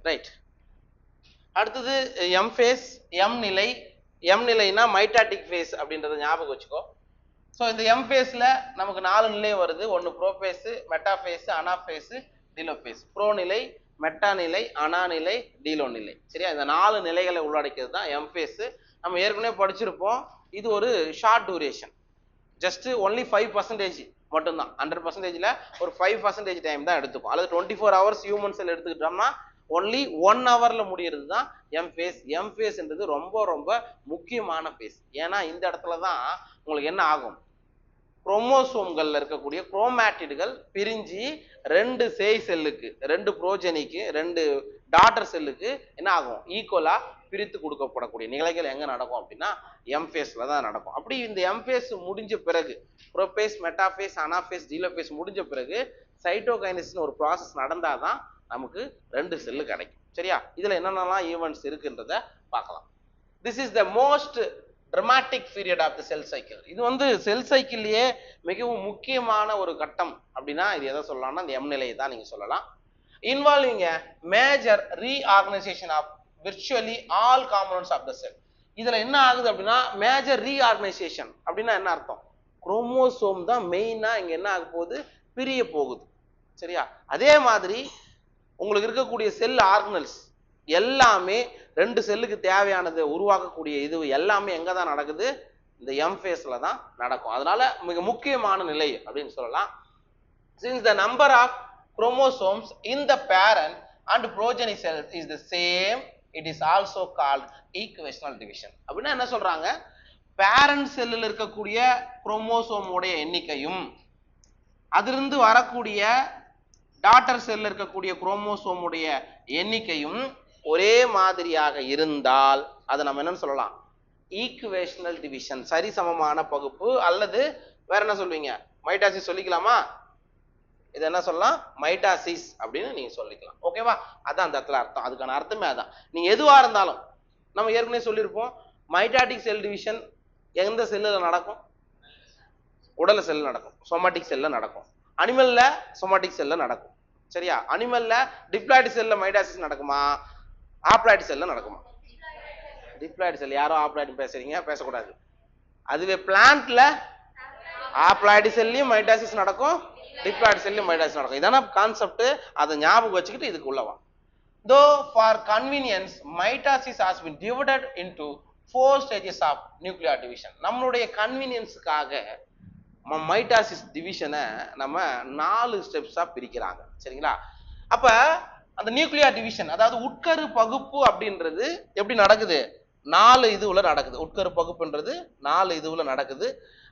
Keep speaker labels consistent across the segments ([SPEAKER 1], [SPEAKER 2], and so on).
[SPEAKER 1] Right. அடுத்தது M face, M நிலை. M நிலைனா mitotic face அப்படின்றத ஞாபகம் வச்சுக்கோ. ஸோ இந்த எம் ஃபேஸில் நமக்கு 4 நிலை வருது. ஒன்று ப்ரோஃபேஸு, மெட்டாஃபேஸு, அனாஃபேஸு, டீலோஃபேஸ். ப்ரோ நிலை, மெட்டா நிலை, அனா நிலை, டீலோ நிலை. சரியா? இந்த 4 நிலைகளை உள்ளடக்கியது தான் எம் ஃபேஸு. நம்ம ஏற்கனவே படிச்சிருப்போம். இது ஒரு ஷார்ட் டூரேஷன், ஜஸ்ட் ஒன்லி 5% மட்டும்தான். 100%ல் ஒரு 5% டைம் தான் எடுத்துக்கும். அல்லது 24 hours ஹியூமன் செல் எடுத்துக்கிட்டோம்னா ஒன்லி 1 hourல முடியறது தான் எம் ஃபேஸ். எம் ஃபேஸ்ன்றது ரொம்ப ரொம்ப முக்கியமான ஃபேஸ். ஏன்னா இந்த இடத்துல தான் உங்களுக்கு என்ன ஆகும், குரோமோசோம்கள்ல இருக்கக்கூடிய குரோமேட்டிடுகள் பிரிஞ்சு 2 சேய் செல்லுக்கு, 2 புரோஜனிக்கு, 2 டாட்டர் செல்லுக்கு என்ன ஆகும், ஈக்குவலா பிரித்து கொடுக்கப்படக்கூடிய நிலைகள் எங்க நடக்கும் அப்படின்னா எம் ஃபேஸ்ல தான் நடக்கும். அப்படி இந்த எம் ஃபேஸ் முடிஞ்ச பிறகு, ப்ரோபேஸ், மெட்டாஃபேஸ், அனாஃபேஸ், டீலோஃபேஸ் முடிஞ்ச பிறகு சைட்டோகைனசிஸ் ஒரு ப்ராசஸ் நடந்தாதான் நமக்கு 2 செல்லு கிடைக்கும். சரியா? இதுல என்னென்னலாம் ஈவெண்ட்ஸ் இருக்குன்றத பார்க்கலாம். This is the most dramatic period of the cell cycle. இது வந்து செல் சைக்கிள்லயே மிகவும் முக்கியமான ஒரு கட்டம் அப்படின்னா இது எதை சொல்லலாம்னா இந்த எம் நிலையை தான் நீங்க சொல்லலாம். Involving a major reorganization of virtually all components of the cell. இதுல என்ன ஆகுது அப்படின்னா மேஜர் ரீஆர்கனைசேஷன் அப்படின்னா என்ன அர்த்தம், குரோமோசோம் தான் மெயினா இங்க என்ன ஆக போகுது, பிரிய போகுது. சரியா? அதே மாதிரி உங்களுக்கு இருக்கக்கூடிய செல் ஆர்கனல்ஸ் எல்லாமே 2 செல்லுக்கு தேவையானது உருவாக்கக்கூடிய இது எல்லாமே எங்க தான் நடக்குது, இந்த எம் ஃபேஸ்ல தான் நடக்கும். அதனால மிக முக்கியமான நிலை அப்படின்னு சொல்லலாம். since the number of chromosomes in the parent and progeny cells is the same, it is also called equational division. அப்படின்னா என்ன சொல்றாங்க, பேரண்ட் செல்லில் இருக்கக்கூடிய குரோமோசோமுடைய எண்ணிக்கையும் அதிலிருந்து வரக்கூடிய டாட்டர் செல்லில் இருக்கக்கூடிய குரோமோசோமுடைய எண்ணிக்கையும் ஒரே மாதிரியாக இருந்தால் அதை நம்ம என்னன்னு சொல்லலாம், ஈக்குவேஷனல் டிவிஷன், சரிசமமான பகுப்பு. அல்லது வேற என்ன சொல்வீங்க, மைட்டாசிஸ் சொல்லிக்கலாமா? இது என்ன சொல்லலாம், மைட்டாசிஸ் அப்படின்னு நீங்க சொல்லிக்கலாம். ஓகேவா? அதான் அந்த இடத்துல அர்த்தம். அதுக்கான அர்த்தமே அதான். நீங்க எதுவா இருந்தாலும் நம்ம ஏற்கனவே சொல்லியிருப்போம், மைட்டாட்டிக் செல் டிவிஷன் எந்த செல்லில் நடக்கும், உடல் செல் நடக்கும், சொமாட்டிக் செல்ல நடக்கும். அனிமல்ல சொமாட்டிக் செல்ல நடக்கும். சரியா? அனிமல்ல டிப்ளாய்டு செல்ல மைட்டாசிஸ் நடக்குமா, ஆப்ளாய்டு செல்ல நடக்குமா? டிப்ளாய்டு செல். யாரோ ஆப்ளாய்டு பேசுறீங்க, பேசக்கூடாது. அதுவே பிளான்ட்ல ஆப்ளாய்டு செல்லையும் மைட்டாசிஸ் நடக்கும், டிப்ளாய்டு செல்லையும் மைட்டாசிஸ் நடக்கும். இதான கான்செப்ட். அதை ஞாபகம் வச்சுக்கிட்டு இதுக்கு உள்ளவா. Though for convenience mitosis has been divided into 4 stages of nuclear division. நம்மளுடைய கன்வீனியன்ஸுக்காக மைட்டாசிஸ் டிவிஷனை நம்ம 4 ஸ்டெப்ஸா பிரிக்கிறாங்க. சரிங்களா? அப்ப அந்த நியூக்ளியர் டிவிஷன், அதாவது உட்கரு பகுப்பு அப்படின்றது எப்படி நடக்குது, 4 இதுல நடக்குது. உட்கரு பகுப்புன்றது 4 இதுல நடக்குது.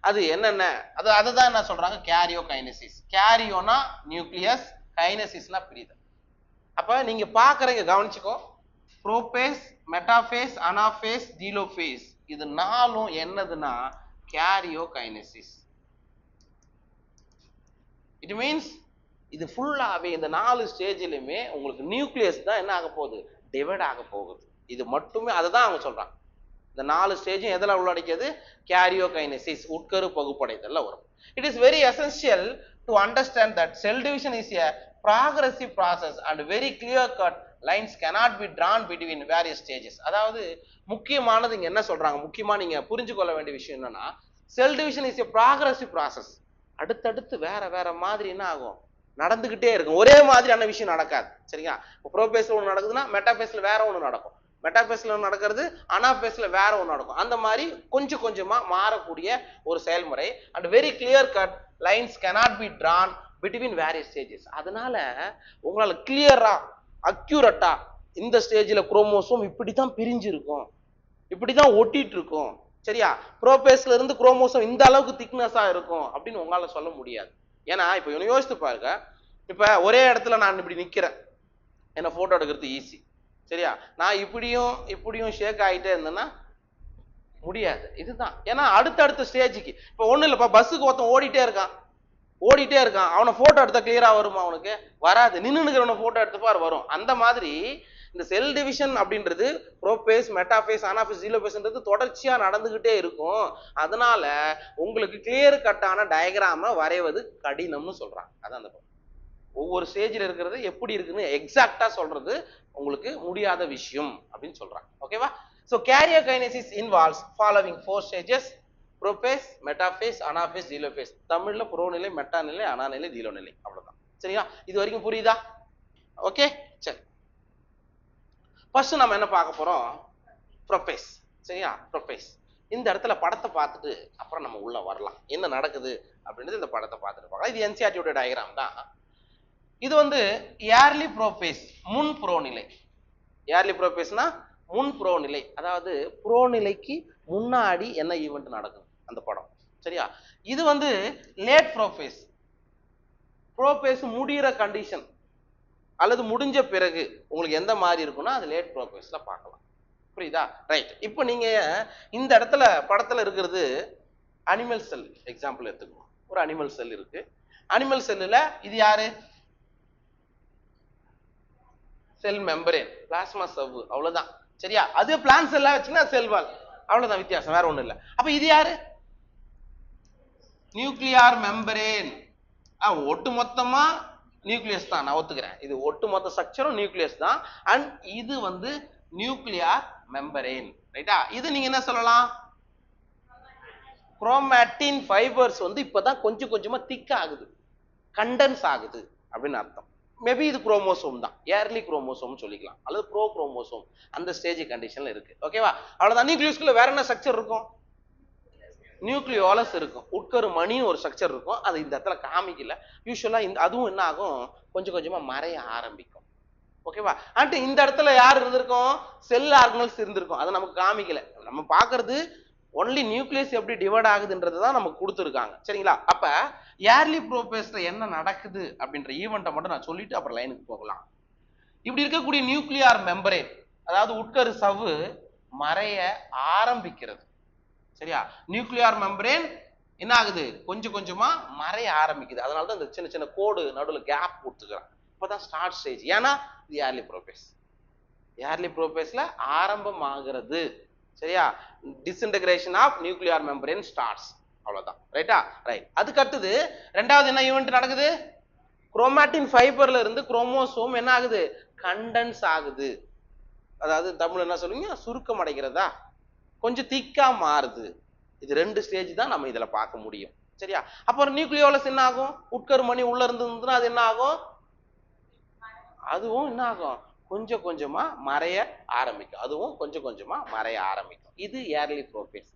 [SPEAKER 1] அது என்னென்ன, அதை தான் என்ன சொல்றாங்க, கேரியோ கைனசிஸ். கேரியோனா நியூக்ளியஸ், கைனசிஸ்னா பிரிதல். அப்ப நீங்க பாக்குறீங்க, கவனிச்சுக்கோ, ப்ரோபேஸ், மெட்டாஃபேஸ், அனாஃபேஸ், டீலோஃபேஸ், இது 4ம் என்னதுன்னா கேரியோ கைனசிஸ். இட் மீன்ஸ் இது ஃபுல்லாவே இந்த 4 ஸ்டேஜிலுமே உங்களுக்கு நியூக்ளியஸ் தான் என்ன ஆக போகுது, டிவைட் ஆக போகுது. இது மட்டுமே அதை தான் அவங்க சொல்றாங்க. இந்த 4 ஸ்டேஜும் எதில் உள்ளடக்கியது, கேரியோ கைனசிஸ், உட்கரு பகுப்படைதல்ல வரும். It is very essential to understand that cell division is a progressive process and very clear cut lines cannot be drawn between various stages. அதாவது முக்கியமானது இங்க என்ன சொல்றாங்க, முக்கியமா நீங்க புரிஞ்சு கொள்ள வேண்டிய விஷயம் என்னன்னா, cell division is a progressive process. அடுத்தடுத்து வேற வேற மாதிரி என்ன ஆகும், நடந்துகிட்டே இருக்கும். ஒரே மாதிரியான விஷயம் நடக்காது. சரிங்களா? இப்போ ப்ரோபேஸ்ல ஒன்று நடக்குதுன்னா மெட்டாபேஸ்ல வேற ஒன்று நடக்கும், மெட்டாபேஸ்ல நடக்கிறது அனாபேஸ்ல வேற ஒன்று நடக்கும். அந்த மாதிரி கொஞ்சம் கொஞ்சமா மாறக்கூடிய ஒரு செயல்முறை. And very clear cut lines cannot be drawn between various stages. அதனால உங்களால கிளியரா அக்யூரட்டா இந்த ஸ்டேஜ்ல குரோமோசோம் இப்படித்தான் பிரிஞ்சு இருக்கும், இப்படிதான் ஒட்டிட்டு இருக்கும். சரியா? ப்ரோபேஸ்ல இருந்து குரோமோசோம் இந்த அளவுக்கு திக்னஸா இருக்கும் அப்படின்னு உங்களால சொல்ல முடியாது. ஏன்னா இப்ப இவனை யோசித்து பாருங்க, இப்ப ஒரே இடத்துல நான் இப்படி நிக்கிறேன், என்ன போட்டோ எடுக்கிறது ஈஸி. சரியா? நான் இப்படியும் இப்படியும் ஷேக் ஆகிட்டே இருந்தேன்னா முடியாது. இதுதான். ஏன்னா அடுத்தடுத்த ஸ்டேஜுக்கு இப்ப ஒண்ணு இல்லப்பா, பஸ்ஸுக்கு ஒருத்தன் ஓடிட்டே இருக்கான், அவனை போட்டோ எடுத்தா கிளியரா வருமா, அவனுக்கு வராது. நின்னுக்கிறவனை போட்டோ எடுத்துப்பார் வரும். அந்த மாதிரி இந்த செல் டிவிஷன் அப்படின்றது ப்ரோபேஸ், மெட்டாபேஸ், அனாபேஸ், டீலோபேஸ்ன்றது தொடர்ச்சியா நடந்துகிட்டே இருக்கும். அதனால உங்களுக்கு கிளியர் கட்டான டயக்ராம வரைவது கடினம்னு சொல்றாங்க. அதான் அந்த ஒவ்வொரு ஸ்டேஜில் இருக்கிறது எப்படி இருக்குன்னு எக்ஸாக்டா சொல்றது உங்களுக்கு முடியாத விஷயம் அப்படின்னு சொல்றாங்க. ஓகேவா? So karyokinesis involves following 4 stages: prophase, metaphase, anaphase, telophase. தமிழ்ல புரோநிலை, மெட்டாநிலை, அனாநிலை, டீலோநிலை. அவ்வளவுதான். சரியா? இது வரைக்கும் புரியுதா? ஓகே, சரி. ஃபர்ஸ்ட் நம்ம என்ன பார்க்க போறோம்? புரோபேஸ். சரியா? புரோபேஸ். இந்த இடத்துல படத்தை பார்த்துட்டு அப்புறம் நம்ம உள்ள வரலாம், என்ன நடக்குது அப்படின்றது இந்த படத்தை பார்த்துட்டு பார்க்கலாம். இது என்சிஆர்டியோட டயக்ராம் தான். இது வந்து ஏர்லி புரோபேஸ், முன் புரோநிலை. ஏர்லி புரோபேஸ்னா முன் புரோநிலை, அதாவது புரோநிலைக்கு முன்னாடி என்ன ஈவெண்ட் நடக்குது அந்த படம். சரியா? இது வந்து லேட் புரோபேஸ், புரோபேஸ் முடிகிற கண்டிஷன் அல்லது முடிஞ்ச பிறகு உங்களுக்கு எந்த மாதிரி இருக்குன்னா அது லேட் புரோபேஸ்ல பார்க்கலாம். புரியுதா? ரைட். இப்போ நீங்க இந்த இடத்துல படத்துல இருக்கிறது அனிமல் செல் எக்ஸாம்பிள் எடுத்துக்கணும். ஒரு அனிமல் செல் இருக்கு. அனிமல் செல்லுல இது யாரு? செல் மெம்பரேன், பிளாஸ்மா சவ்வு, அவ்வளவுதான். சரியா? அது பிளான்ட் செல்லா வச்சுன்னா செல் வால், அவ்வளவுதான் வித்தியாசம், வேற ஒண்ணும் இல்ல. அப்ப இது யாரு? Nuclear membrane. ஒட்டு மொத்தமா நியூக்ளியஸ் தான், நான் ஒத்துக்கிறேன். இது ஒட்டு மொத்த ஸ்ட்ரக்சரும் நியூக்ளியஸ் தான். அண்ட் இது வந்து நியூக்ளியார் மெம்பரேன். ரைட்டா? இது நீங்க என்ன சொல்லலாம்? குரோமாட்டின் ஃபைபர்ஸ் வந்து இப்பதான் கொஞ்சம் கொஞ்சமா திக் ஆகுது, கண்டென்ஸ் ஆகுது அப்படின்னு அர்த்தம். மேபி இது குரோமோசோம் தான், ஏர்லி குரோமோசோம் சொல்லிக்கலாம், அல்லது ப்ரோ குரோமோசோம், அந்த ஸ்டேஜ் கண்டிஷன்ல இருக்கு. ஓகேவா? அவ்வளவுதான். நியூக்ளியஸ்குள்ள வேற என்ன ஸ்ட்ரக்சர் இருக்கும்? நியூக்ளியோலஸ் இருக்கும், உட்கரு மணின்னு ஒரு ஸ்ட்ரக்சர் இருக்கும். அது இந்த இடத்துல காமிக்கல. யூஸ்வலா அதுவும் என்ன ஆகும், கொஞ்சம் கொஞ்சமா மறைய ஆரம்பிக்கும். ஓகேவா? அண்ட் இந்த இடத்துல யார் இருந்திருக்கும்? செல் ஆர்கனல்ஸ் இருந்திருக்கும். அதை நமக்கு காமிக்கல. நம்ம பாக்குறது ஒன்லி நியூக்ளியஸ் எப்படி டிவைட் ஆகுதுன்றது தான் நமக்கு கொடுத்துருக்காங்க. சரிங்களா? அப்ப ஏர்லி புரோபேஸ்ல என்ன நடக்குது அப்படின்ற ஈவெண்ட்டை மட்டும் நான் சொல்லிட்டு அப்புறம் லைனுக்கு போகலாம். இப்படி இருக்கக்கூடிய நியூக்ளியார் மெம்பரேன், அதாவது உட்கரு சவ்வு மறைய ஆரம்பிக்கிறது. சரியா? நியூக்ளியார் மெம்பரேன் என்ன ஆகுது? கொஞ்சம் கொஞ்சமா மறைய ஆரம்பிக்குது. அதனாலதான் இந்த சின்ன சின்ன கோடு நடுவில் கேப் கொடுத்துக்கிறாங்க. இப்பதான் ஸ்டார்ட் ஸ்டேஜ். ஏன்னா இது ஏர்லி புரோபேஸ். ஏர்லி புரோபேஸ்ல ஆரம்பம் ஆகிறது. சரியா? Disintegration of nuclear membrane starts. அவ்வளவுதான். ரைட்டா? ரைட். அதுக்கு அடுத்தது ரெண்டாவது என்ன ஈவெண்ட் நடக்குது? குரோமாட்டின் ஃபைபர்ல இருந்து குரோமோசோம் என்ன ஆகுது? கண்டென்ஸ் ஆகுது. அதாவது தமிழ் என்ன சொல்லுவீங்க? சுருக்கம் அடைகிறதா, கொஞ்சம் திக்கா மாறுது. இது ரெண்டு ஸ்டேஜ் தான் நம்ம இதுல பார்க்க முடியும். சரியா? அப்புறம் நியூக்ளியோலஸ் என்ன ஆகும்? உட்கருமணி உள்ள இருந்ததுன்னா அது என்ன ஆகும்? அதுவும் என்ன ஆகும்? கொஞ்சம் கொஞ்சமா மறைய ஆரம்பிக்கும். அதுவும் கொஞ்சம் கொஞ்சமா மறைய ஆரம்பிக்கும். இது early prophase.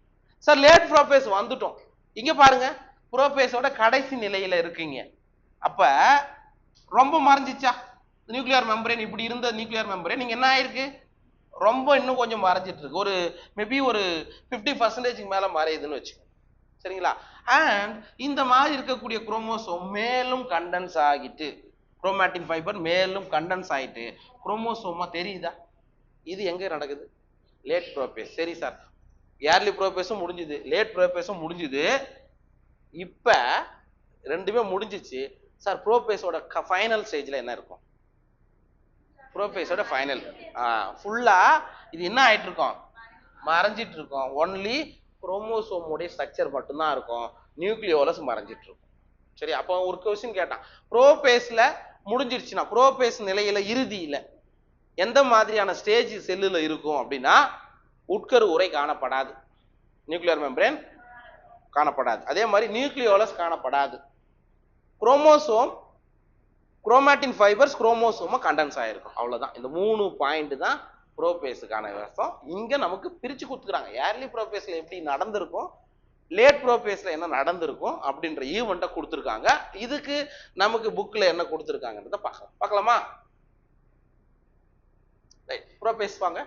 [SPEAKER 1] Sir late prophase வந்துட்டோம். இங்க பாருங்க, புரோபேஸோட கடைசி நிலையில இருக்கீங்க. அப்ப ரொம்ப மறைஞ்சிச்சா? நியூக்ளியர் மெம்பரேன் இப்படி இருந்த நியூக்ளியர் மெம்பரேன் நீங்க என்ன ஆயிருக்கு? ரொம்ப இன்னும் கொஞ்சம் மறைஞ்சிட்டு இருக்கு. ஒரு மேபி ஒரு 50% மேல மறையுதுன்னு வச்சுக்கோங்க. சரிங்களா? அண்ட் இந்த மாதிரி இருக்கக்கூடிய குரோமோசோம் மேலும் கண்டென்ஸ் ஆகிட்டு, குரோமாட்டின் ஃபைபர் மேலும் கண்டென்ஸ் ஆயிட்டு குரோமோசோமா தெரியுதா? இது எங்க நடக்குது? Late prophase. சரி சார், ஏர்லி புரோபேஸும் முடிஞ்சுது, லேட் புரோபேஸும் முடிஞ்சுது. இப்ப ரெண்டுமே முடிஞ்சிச்சு சார். புரோபேஸோட ஃபைனல் ஸ்டேஜ்ல என்ன இருக்கும்? புரோபேஸோட ஃபைனல் ஃபுல்லா இது என்ன ஆயிட்டு இருக்கோம்? மறைஞ்சிட்டு இருக்கோம். ஒன்லி குரோமோசோமுடைய ஸ்ட்ரக்சர் மட்டும்தான் இருக்கும், நியூக்ளியோலஸ் மறைஞ்சிட்டு இருக்கும். சரி? அப்போ ஒரு கொஸ்டின் கேட்டான், புரோபேஸ்ல முடிஞ்சிருச்சுன்னா புரோபேஸ் நிலையில இறுதியில எந்த மாதிரியான ஸ்டேஜ் செல்லுல இருக்கும் அப்படின்னா, உட்கரு உறை காணப்படாது, நியூக்ளியர் மெம்பரேன் காணப்படாது, அதே மாதிரி நியூக்ளியோலஸ் காணப்படாது, குரோமோசோம் குரோமாட்டின் ஃபைபர்ஸ் குரோமோசோமா கண்டென்ஸ் ஆயிருக்கும். அவ்வளவுதான். இந்த 3 பாயிண்ட் தான் புரோபேஸுக்கான விவரம். இங்க நமக்கு பிரிச்சு கொடுத்துக்கிறாங்க. ஏர்லி புரோபேஸ்ல எப்படி நடந்திருக்கும், லேட் புரோபேஸ்ல என்ன நடந்திருக்கும் அப்படின்ற ஈவெண்ட்டை கொடுத்துருக்காங்க. இதுக்கு நமக்கு புக்ல என்ன கொடுத்துருக்காங்கன்றத பார்க்கலாமா? ரைட். புரோபேஸ் வாங்க.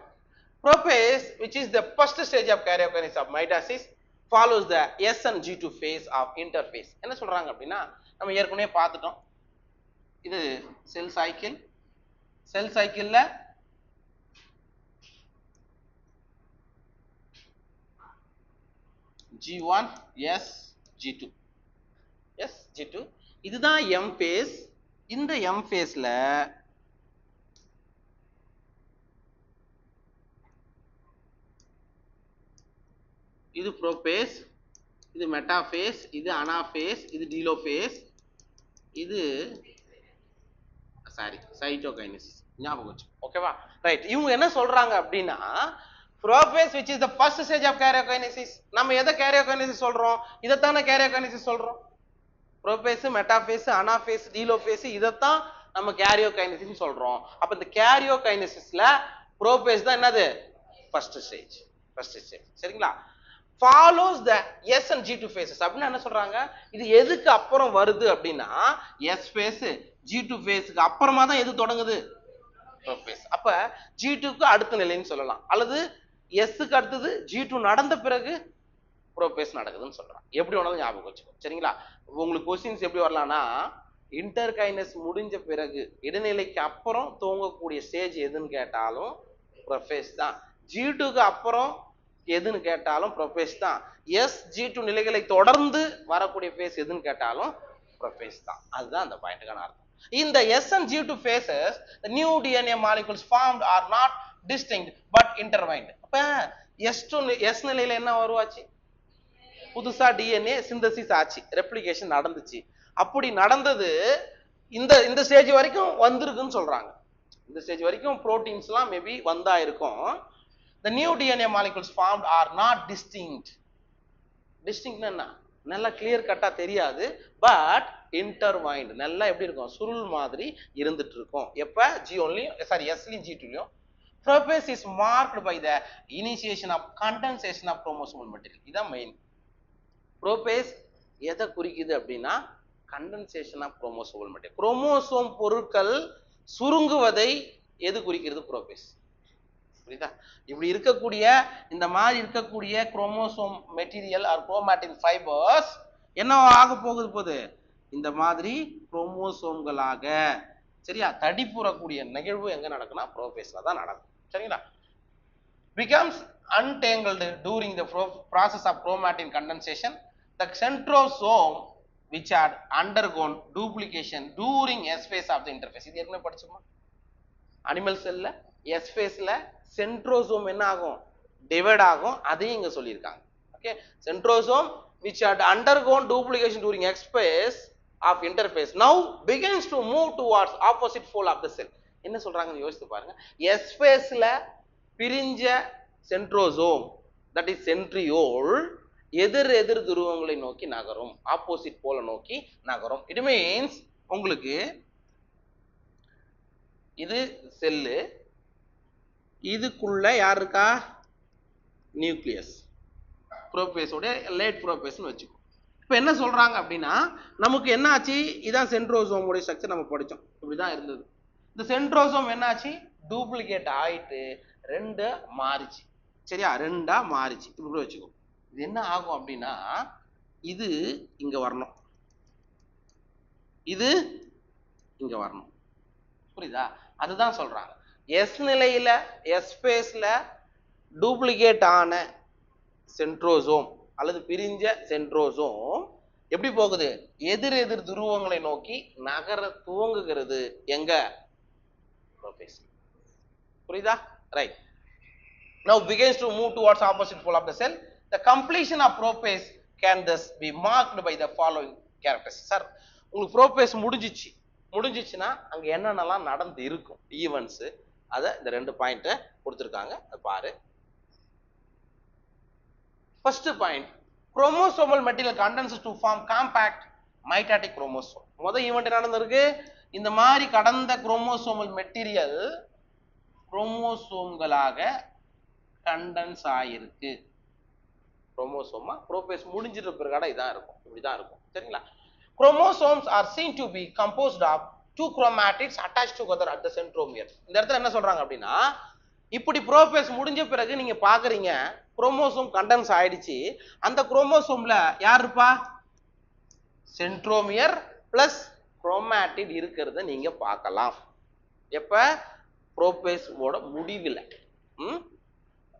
[SPEAKER 1] Prophase, which is the first stage of karyokinesis of mitosis, follows the S and G2 phase of interphase. என்ன சொல்றாங்க அப்படின்னா, நம்ம ஏற்கனவே பார்த்துட்டோம். இது செல் சைக்கிள். செல் சைக்கிள்ல G1 S G2 S G2 இதுதான் M phase. இந்த M phaseல இது புரோபேஸ், இது மெட்டாபேஸ், இது அனாபேஸ், இது டீலோபேஸ், இது சாரி சைட்டோகைனசிஸ் ஞாபகம் வச்சு ஓகேவா ரைட் இவங்க என்ன சொல்றாங்க அப்படின்னா ProBass which is the first stage of karyokinesis நம்ம எதை karyokinesis சொல்றோம் இதைத்தானே karyokinesis சொல்றோம் ப்ரோபேஸ் மெட்டாபேஸ் அனாபேஸ் டீலோபேஸ் இதைத்தான் நம்ம karyokinesis சொல்றோம் அப்ப இந்த karyokinesisல ப்ரோபேஸ் தான் என்னது ஃபர்ஸ்ட் ஸ்டேஜ் சரிங்களா follows the S and G2 phases அப்படின்னா என்ன சொல்றாங்க இது எதுக்கு அப்புறம் வருது அப்படின்னா S phase G2 phaseக்கு அப்புறமா தான் எது தொடங்குது ப்ரோபேஸ் அப்ப G2க்கு அடுத்த நிலைன்னு சொல்லலாம் அல்லது Sக்கு அடுத்தது G2 நடந்த பிறகு ப்ரோபேஸ் நடக்குதுன்னு சொல்றாங்க எப்படி வேணாலும் ஞாபகம் வச்சுக்கோ சரிங்களா உங்களுக்கு क्वेश्चंस எப்படி வரலாம்னா இன்டர்கைனஸ் முடிஞ்ச பிறகு இடைநிலைக்கு அப்புறம் துவங்கக்கூடிய ஸ்டேஜ் எதுன்னு கேட்டாலும் ப்ரோபேஸ் தான் G2க்கு அப்புறம் எதுன்னு கேட்டாலும் ப்ரோபேஸ் தான் G2 நிலைகளை தொடர்ந்து வரக்கூடிய ஃபேஸ் எதுன்னு கேட்டாலும் ப்ரோபேஸ் தான் அதுதான் அந்த பாயிண்ட்கான அர்த்தம் இந்த S and G2 phases the new DNA molecules formed are not distinct but intertwined அப்ப S நிலையில என்ன உருவாச்சு புதுசா DNA சிந்தசிஸ் ஆச்சு ரெப்ளிகேஷன் நடந்துச்சு அப்படி நடந்தது இந்த ஸ்டேஜ் வரைக்கும் வந்திருக்குன்னு சொல்றாங்க இந்த ஸ்டேஜ் வரைக்கும் புரோட்டீன்ஸ்லாம் மேபி வந்தா இருக்கும் the new DNA molecules formed are not distinct என்ன நல்லா கிளியர் கட்டா தெரியாது பட் intertwined நல்லா எப்படி இருக்கும் சுருள் மாதிரி இருந்துட்டு இருக்கும் எப்ப Sலயும் G2லயும் ProBass is marked by the initiation of condensation of chromosomal material இதான் மெயின் ப்ரோபேஸ் எதை குறிக்குது அப்படின்னா condensation of chromosomal material chromosome பொருட்கள் சுருங்குவதை எது குறிக்கிறது ப்ரோபேஸ் புரியுதா இப்படி இருக்கக்கூடிய இந்த மாதிரி இருக்கக்கூடிய chromosome material or chromatin fibres என்ன ஆக போகுது இந்த மாதிரி குரோமோசோம்களாக சரியா தடிப்புறக்கூடிய நிகழ்வு எங்க நடக்கும்னா ப்ரோபேஸ்ல தான் நடக்கும் சரிங்களா becomes untangled during the process of chromatin condensation the centrosome which had undergone duplication during S phase of the interphase இது ஏற்கனவே படிச்சோமா அனிமல் செல்ல S phaseல சென்ட்ரோசோம் என்ன ஆகும் டிவைட் ஆகும் அதையும் இங்க சொல்லியிருக்காங்க okay centrosome which had undergone duplication during X phase of interphase now begins to move towards opposite pole of the cell என்ன சொல்றாங்கன்னு யோசித்து பாருங்க S phaseல பிரிஞ்ச சென்ட்ரோசோம் that is centriole எதிர் துருவங்களை நோக்கி நகரும் ஆப்போசிட் போல நோக்கி நகரும் it means உங்களுக்கு இது செல்லு இதுக்குள்ள யார் இருக்கா நியூக்ளியஸ் ப்ரோபேஸோட லேட் ப்ரோபேஸ்னு வச்சுக்கோ இப்போ என்ன சொல்றாங்க அப்படின்னா நமக்கு என்ன ஆச்சு இதான் சென்ட்ரோசோமோட ஸ்ட்ரக்சர் நம்ம படித்தோம் இப்படிதான் இருந்தது இந்த சென்ட்ரோசோம் என்னாச்சு டூப்ளிகேட் ஆயிட்டு ரெண்டு மாறிச்சு சரியா ரெண்டா மாறிச்சு இப்படி வச்சுக்கோ இது என்ன ஆகும் அப்படின்னா இது இங்க வரணும் இது இங்க வரணும் புரியுதா அதுதான் சொல்றாங்க எஸ் நிலையில எஸ் ஃபேஸ்ல டூப்ளிகேட் ஆன சென்ட்ரோசோம் அல்லது பிரிஞ்ச சென்ட்ரோசோம் எப்படி போகுது எதிர் துருவங்களை நோக்கி நகர துவங்குகிறது எங்க ப்ரோபேஸ் புரியுதா right now begins to move towards opposite pole of the cell the completion of prophase can thus be marked by the following characters sir உங்களுக்கு ப்ரோபேஸ் முடிஞ்சிச்சுன்னா அங்க என்னென்னலாம் நடந்து இருக்கும் ஈவென்ட்ஸ் அத இந்த ரெண்டு பாயிண்ட் கொடுத்திருக்காங்க பாரு first point chromosomal material condenses to form compact mitotic chromosome முத ஈவென்ட் நடந்திருக்கு இந்த மாதிரி கடந்த குரோமோசோமல் மெட்டீரியல் குரோமோசோம்களாக கண்டென்ஸ் ஆயிருக்கு குரோமோசோமா ப்ரோபேஸ் முடிஞ்சிட்ட பிறகு இதான் இருக்கும் இப்படிதான் இருக்கும் சரிங்களா chromosomes are seen to be composed of two chromatids attached together at the centromere இந்த இடத்துல என்ன சொல்றாங்க அப்படின்னா இப்படி ப்ரோபேஸ் முடிஞ்ச பிறகு நீங்க பாக்குறீங்க குரோமோசோம் கண்டென்ஸ் ஆயிடுச்சு அந்த குரோமோசோம்ல யார் இருப்பா சென்ட்ரோமியர் பிளஸ் குரோமாட்டிட் இருக்கிறத நீங்க பார்க்கலாம் எப்ப ப்ரோபேஸ் ஓட முடிவில்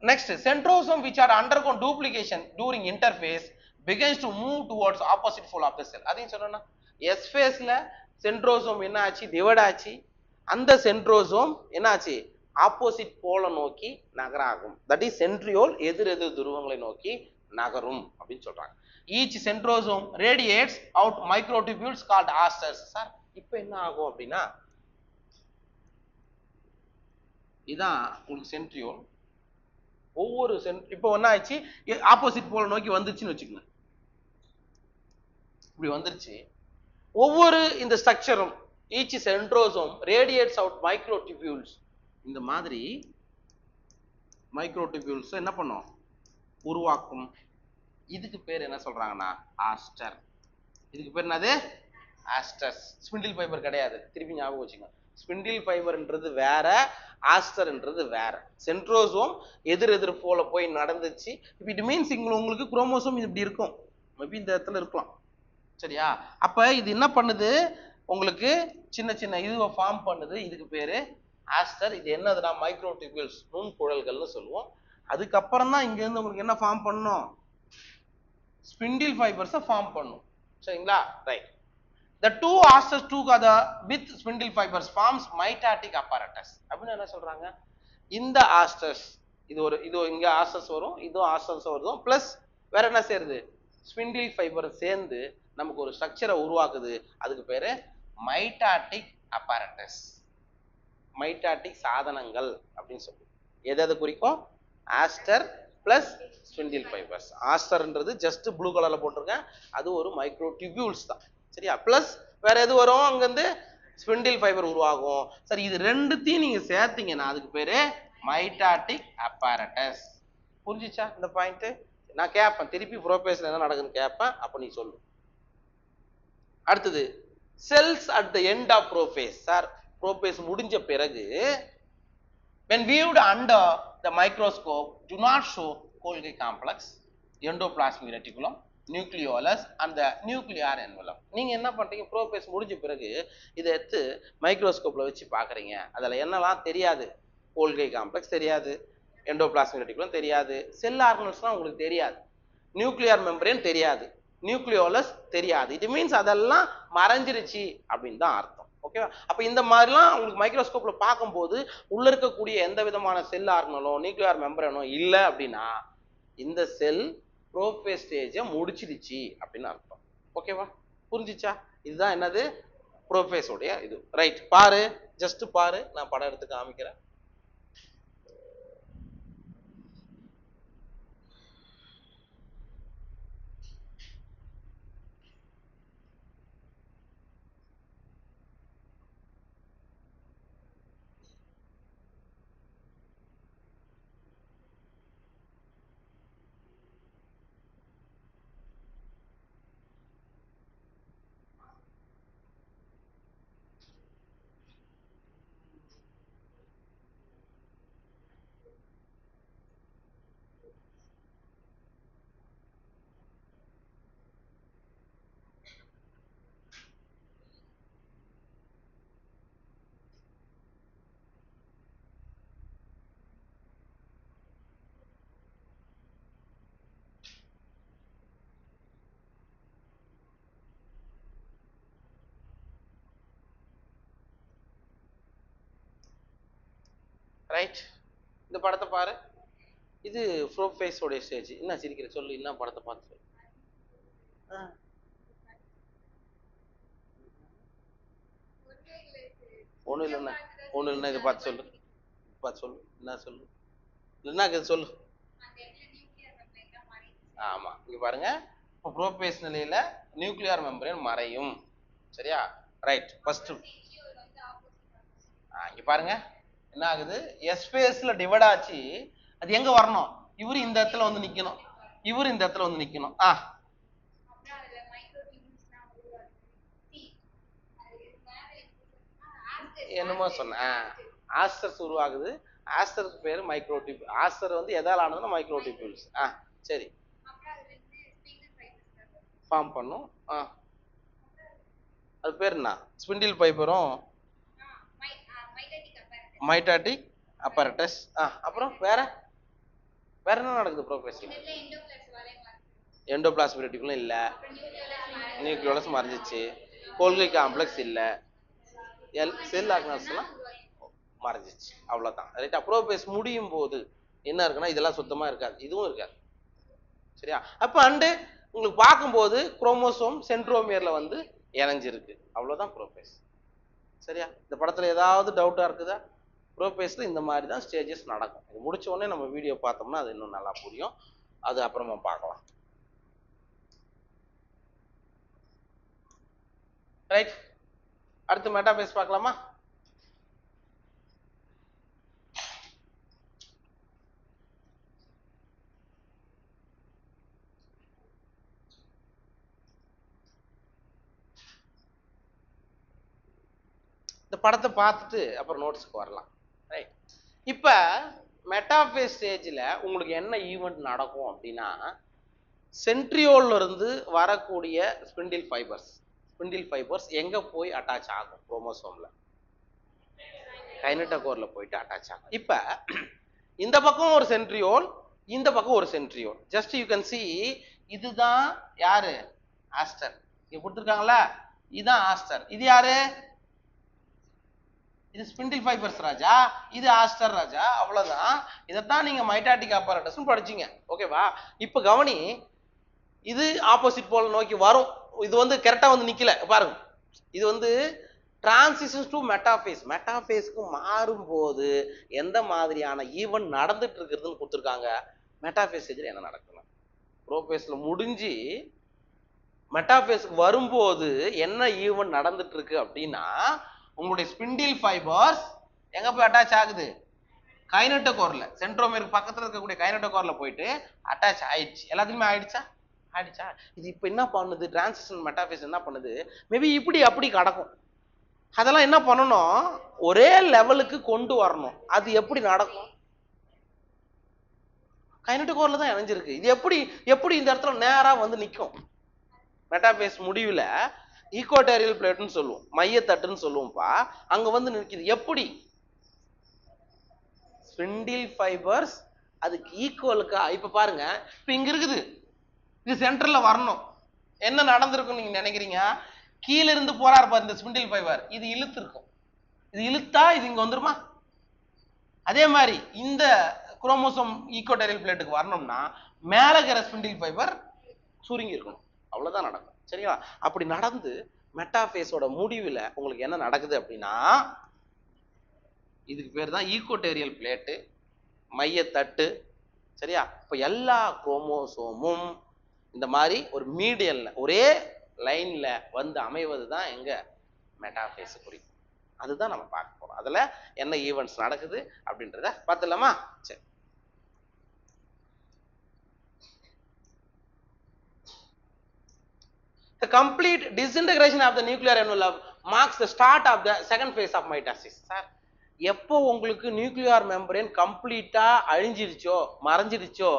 [SPEAKER 1] next centrosome which are undergone duplication during interphase begins to move towards opposite pole of the cell அதையும் சொன்னா S phaseல சென்ட்ரோசோம் என்ன ஆச்சு டிவைட் ஆச்சு அந்த சென்ட்ரோசோம் என்ன ஆச்சு ஆப்போசிட் போல நோக்கி நகராகும் தட் இஸ் சென்ட்ரியோல் எதிர் துருவங்களை நோக்கி நகரும் அப்படின்னு சொல்றாங்க each centrosome radiates out microtubules called asters sir இப்போ என்ன ஆகும் அப்படின்னா இதான் உங்களுக்கு சென்ட்ரியோல். ஒவ்வொரு இப்போ என்ன ஆயிடுச்சு, ஆப்போசிட் போல நோக்கி வந்துருச்சுன்னு வச்சுக்கோங்க. இப்படி வந்துருச்சு. ஒவ்வொரு இந்த ஸ்ட்ரக்சரும் ஈச் சென்ட்ரோசோம் ரேடியேட்ஸ் அவுட் மைக்ரோடிபியூல்ஸ். இந்த மாதிரி மைக்ரோடிபியூல்ஸ் என்ன பண்ணும், உருவாக்கும். இதுக்கு பேர் என்ன சொல்றாங்கன்னா ஆஸ்டர். இதுக்கு பேர் என்னது, ஆஸ்டர்ஸ். ஸ்பிண்டில் ஃபைபர் கிடையாது, திருப்பி ஞாபகம் வச்சுங்க. ஸ்பிண்டில் ஃபைபர்ன்றது வேற, ஆஸ்டர்ன்றது வேற. சென்ட்ரோசோம் எதிர் போல போய் நடந்துச்சு. இப்போ இட் மீன்ஸ் உங்களுக்கு குரோமோசோம் இப்படி இருக்கும், மேபி இந்த இடத்துல இருக்கலாம். சரியா? அப்ப இது என்ன பண்ணுது, உங்களுக்கு சின்ன சின்ன இதுவை ஃபார்ம் பண்ணுது. இதுக்கு பேரு ஆஸ்டர். இது என்னதுன்னா மைக்ரோடிபியூல்ஸ், நுண்குழல்கள்னு சொல்லுவோம். அதுக்கப்புறம் தான் இங்க இருந்து உங்களுக்கு என்ன ஃபார்ம் பண்ணும், ஸ்பிண்டில் ஃபைபர்ஸை ஃபார்ம் பண்ணும். சரிங்களா? Right. The two asters together with spindle fibers forms mitotic apparatus. அப்படின்னு என்ன சொல்றாங்க, இந்த ஆஸ்டர்ஸ், இது இங்க ஆஸ்டர்ஸ் வரும், இதுவும் ஆஸ்டர்ஸ் வரும், பிளஸ் வேற என்ன சேருது, ஸ்பிண்டில் ஃபைபர் சேர்ந்து நமக்கு ஒரு ஸ்ட்ரக்சரை உருவாக்குது. அதுக்கு பேரு மைட்டாட்டிக் அப்பaratus. மைட்டாட்டிக் சாதனங்கள் அப்படின்னு சொல்லுவோம். எது குறிக்கும், ஆஸ்டர் பிளஸ் ஸ்பிண்டில் ஃபைபர்ஸ். ஆஸ்டர்ன்றது ஜஸ்ட் ப்ளூ கலர்ல போட்டிருக்கேன், அது ஒரு மைக்ரோ டிபியூல்ஸ் தான். சரியா? பிளஸ் வேற எது வரும், அங்கிருந்து ஸ்பிண்டில் ஃபைபர் உருவாகும். சரி, இது ரெண்டுத்தையும் நீங்க சேர்த்தீங்கன்னா அதுக்கு பேரு மைட்டாட்டிக் அப்பaratus. புரிஞ்சிச்சா இந்த பாயிண்ட்? நான் கேட்பேன் திருப்பி, ப்ரோபேஸ்ல என்ன நடக்குதுன்னு கேட்பேன், அப்ப நீ சொல்லு. அடுத்தது cells at the end of prophase. Sir, prophase முடிஞ்ச பிறகு when viewed under the microscope do not show Golgi complex, endoplasmic reticulum, nucleolus and the nuclear envelope. நீங்க என்ன பண்றீங்க, ப்ரோபேஸ் முடிஞ்ச பிறகு இதை எடுத்து மைக்ரோஸ்கோப்ல வச்சு பாக்குறீங்க. அதுல என்னெல்லாம் தெரியாது, கோல்கை காம்ப்ளெக்ஸ் தெரியாது, எண்டோபிளாஸ்மிக் ரெட்டிகுலம் தெரியாது, செல் ஆர்கனல்ஸ்லாம் உங்களுக்கு தெரியாது, நியூக்ளியர் மெம்பரேன் தெரியாது, நியூக்ளியோலஸ் தெரியாது. இட் மீன்ஸ் அதெல்லாம் மறைஞ்சிருச்சு அப்படின்னு தான் அர்த்தம். ஓகேவா? அப்ப இந்த மாதிரிலாம் உங்களுக்கு மைக்ரோஸ்கோப்ல பார்க்கும்போது உள்ள இருக்கக்கூடிய எந்த விதமான செல் ஆர்கனலோ நியூக்ளியர் மெம்பரேனோ இல்லை அப்படின்னா இந்த செல் ப்ரோபேஸ் ஸ்டேஜை முடிச்சிடுச்சு அப்படின்னு அர்த்தம். ஓகேவா? புரிஞ்சிச்சா? இதுதான் என்னது, ப்ரோபேஸ் உடைய இது. ரைட், பாரு, ஜஸ்ட் பாரு, நான் படம் எடுத்து காமிக்கிறேன். ரைட், இந்த படத்தை பாரு. இது ப்ரோபேஸ் உடைய ஸ்டேஜ். என்ன சிரிக்கிற, சொல்லு, என்ன படத்தை பார்த்து சொல்லு. ஒண்ணு இல்லைன்னா இதை பார்த்து சொல்லு, பார்த்து சொல்லு, என்ன சொல்லு, என்ன சொல்லு. ஆமா, இங்க பாருங்க, ப்ரோபேஸ் நிலையில நியூக்ளியர் மெம்பரேன் மறையும். சரியா? ரைட். ஃபர்ஸ்ட் இங்க பாருங்க, என்ன ஆகுது, எஸ் ஃபேஸ்ல டிவைட் ஆச்சு. அது எங்க வரணும், இவரு இந்த இடத்துல வந்து நிக்கணும், இவரு இந்த இடத்துல வந்து நிக்கணும். என்னமோ சொன்ன, ஆஸ்டர்ஸ் உருவாகுது. ஆஸ்டருக்கு பேரு மைக்ரோடிப். ஆஸ்டர் வந்து எதால ஆனதுன்னா மைக்ரோடிபியூல்ஸ். சரி, ஃபார்ம் பண்ணும். அது பேர் என்ன, ஸ்பிண்டில் ஃபைபரும் மைட்டாட்டிக் அப்பரட்டஸ். அப்புறம் வேற என்ன நடக்குது ப்ரோபேஸ்ல? எண்டோபிளாஸ்மிக் ரெட்டிகுலம் இல்ல, நியூக்ளியோலஸ் மறைஞ்சிச்சு, கோல்கை காம்ப்ளெக்ஸ் இல்ல, செல் ஆர்கனல்ஸ்லாம் மறைஞ்சிச்சு. அவ்வளவுதான். ரைட்டா? ப்ரோபேஸ் முடியும் போது என்ன இருக்குன்னா இதெல்லாம் சுத்தமா இருக்காது, இதுவும் இருக்காது. சரியா? அப்ப அண்டு உங்களுக்கு பார்க்கும்போது குரோமோசோம் சென்ட்ரோமியர்ல வந்து இணைஞ்சிருக்கு. அவ்வளவுதான் ப்ரோபேஸ். சரியா? இந்த படத்துல ஏதாவது டவுட்டா இருக்குதா? ப்ரோபேஸ்ல இந்த மாதிரி தான் ஸ்டேஜஸ் நடக்கும். இது முடிச்ச உடனே நம்ம வீடியோ பார்த்தோம்னா அது இன்னும் நல்லா புரியும். அது அப்புறமா பார்க்கலாம். ரைட், அடுத்து மெட்டாபேஸ் பார்க்கலாமா? இந்த படத்தை பார்த்துட்டு அப்புறம் நோட்ஸ்க்கு வரலாம். ரைட், இப்ப மெட்டாபேஸ் ஸ்டேஜ்ல உங்களுக்கு என்ன ஈவெண்ட் நடக்கும் அப்படின்னா, சென்ட்ரியோல்ல இருந்து வரக்கூடிய ஸ்பிண்டில் ஃபைபர்ஸ் எங்க போய் அட்டாச் ஆகும்? குரோமோசோம்ல கைனட்டோகோர்ல போயிட்டு அட்டாச் ஆகும். இப்ப இந்த பக்கம் ஒரு சென்ட்ரியோல், இந்த பக்கம் ஒரு centriole. Just you can see, இதுதான் யாரு? ஆஸ்டர். இங்க கொடுத்துருக்காங்களா, இதுதான் ஆஸ்டர். இது யாரு? இது ஸ்பிண்டில் ஃபைபர்ஸ் ராஜா, இது ஆஸ்டர் ராஜா. அவ்வளவுதான். இதைத்தான் நீங்க மைட்டாட்டிக் apparatus படிச்சீங்க. ஓகேவா? இப்ப கவனி, இது ஆப்போசிட் போல நோக்கி வரும். இது வந்து கரெக்டா வந்து நிக்கல பாருங்க. இது வந்து டிரான்சிஷன்ஸ் டு மெட்டாபேஸ். மெட்டாபேஸ்க்கு மாறும்போது எந்த மாதிரியான ஈவென்ட் நடந்துட்டு இருக்குதுன்னு கொடுத்துருக்காங்க. மெட்டாபேஸ் ஸ்டேஜ்ல என்ன நடக்கணும்? ப்ரோபேஸ்ல முடிஞ்சு மெட்டாபேஸ்க்கு வரும்போது என்ன ஈவென்ட் நடந்துட்டு இருக்கு அப்படின்னா, உங்களுடைய ஸ்பிண்டில் ஃபைபர்ஸ் எங்க போய் அட்டாச் ஆகுது? கைனட்டோகோர்ல, சென்ட்ரோமியருக்கு பக்கத்துல இருக்கக்கூடிய கைனட்டோகோர்ல போயிட்டு அட்டாச் ஆயிடுச்சு. எல்லாத்துக்குமே ஆயிடுச்சா? இது இப்ப என்ன பண்ணுது? டிரான்சிஷன் மெட்டாபேஸ் என்ன பண்ணுது? மேபி இப்படி அப்படி கடக்கும். அதெல்லாம் என்ன பண்ணணும்? ஒரே லெவலுக்கு கொண்டு வரணும். அது எப்படி நடக்கும்? கைனட்டோகோர்ல தான் இணைஞ்சிருக்கு. இது எப்படி இந்த இடத்துல நேரா வந்து நிற்கும்? மெட்டாபேஸ் முடிவுல ஈக்குவட்டோரியல் பிளேட்னு சொல்லுவோம், மையத்தட்டுன்னு சொல்லுவோம்ப்பா. அங்க வந்து நிற்குது. எப்படி? ஸ்பிண்டில் ஃபைபர்ஸ் அதுக்கு ஈக்குவலுக்கா? இப்ப பாருங்க, இப்ப இங்க இருக்குது, இது சென்டர்ல வரணும். என்ன நடந்திருக்கும் நீங்க நினைக்கிறீங்க? கீழ இருந்து போறாரு பாரு இந்த ஸ்பிண்டில் ஃபைபர், இது இழுத்து இருக்கும். இது இழுத்தா இது இங்க வந்துருமா? அதே மாதிரி இந்த குரோமோசோம் ஈக்குவட்டோரியல் பிளேட்டுக்கு வரணும்னா மேல இருக்கிற ஸ்பிண்டில் ஃபைபர் சுருங்கி இருக்கணும். அவ்வளவுதான் நடக்கும். சரிங்களா? அப்படி நடந்து மெட்டாபேஸோட முடிவுல உங்களுக்கு என்ன நடக்குது அப்படின்னா, இதுக்கு பேர் தான் ஈக்குவட்டோரியல் பிளேட்டு, மையத்தட்டு. சரியா? இப்ப எல்லா குரோமோசோமும் இந்த மாதிரி ஒரு மீடியன்ல ஒரே லைன்ல வந்து அமைவது தான் எங்க மெட்டாபேஸ் குறிக்கும். அதுதான் நம்ம பார்க்க போறோம். அதுல என்ன ஈவென்ட்ஸ் நடக்குது அப்படின்றத பார்த்துலாமா? சரி, the complete disintegration of the nuclear envelope marks the start of the second phase of mitosis. Sir, எப்போ உங்களுக்கு நியூக்ளியர் மெம்பரேன் கம்ப்ளீட்டா அழிஞ்சிருச்சோ, மறைஞ்சிருச்சோ,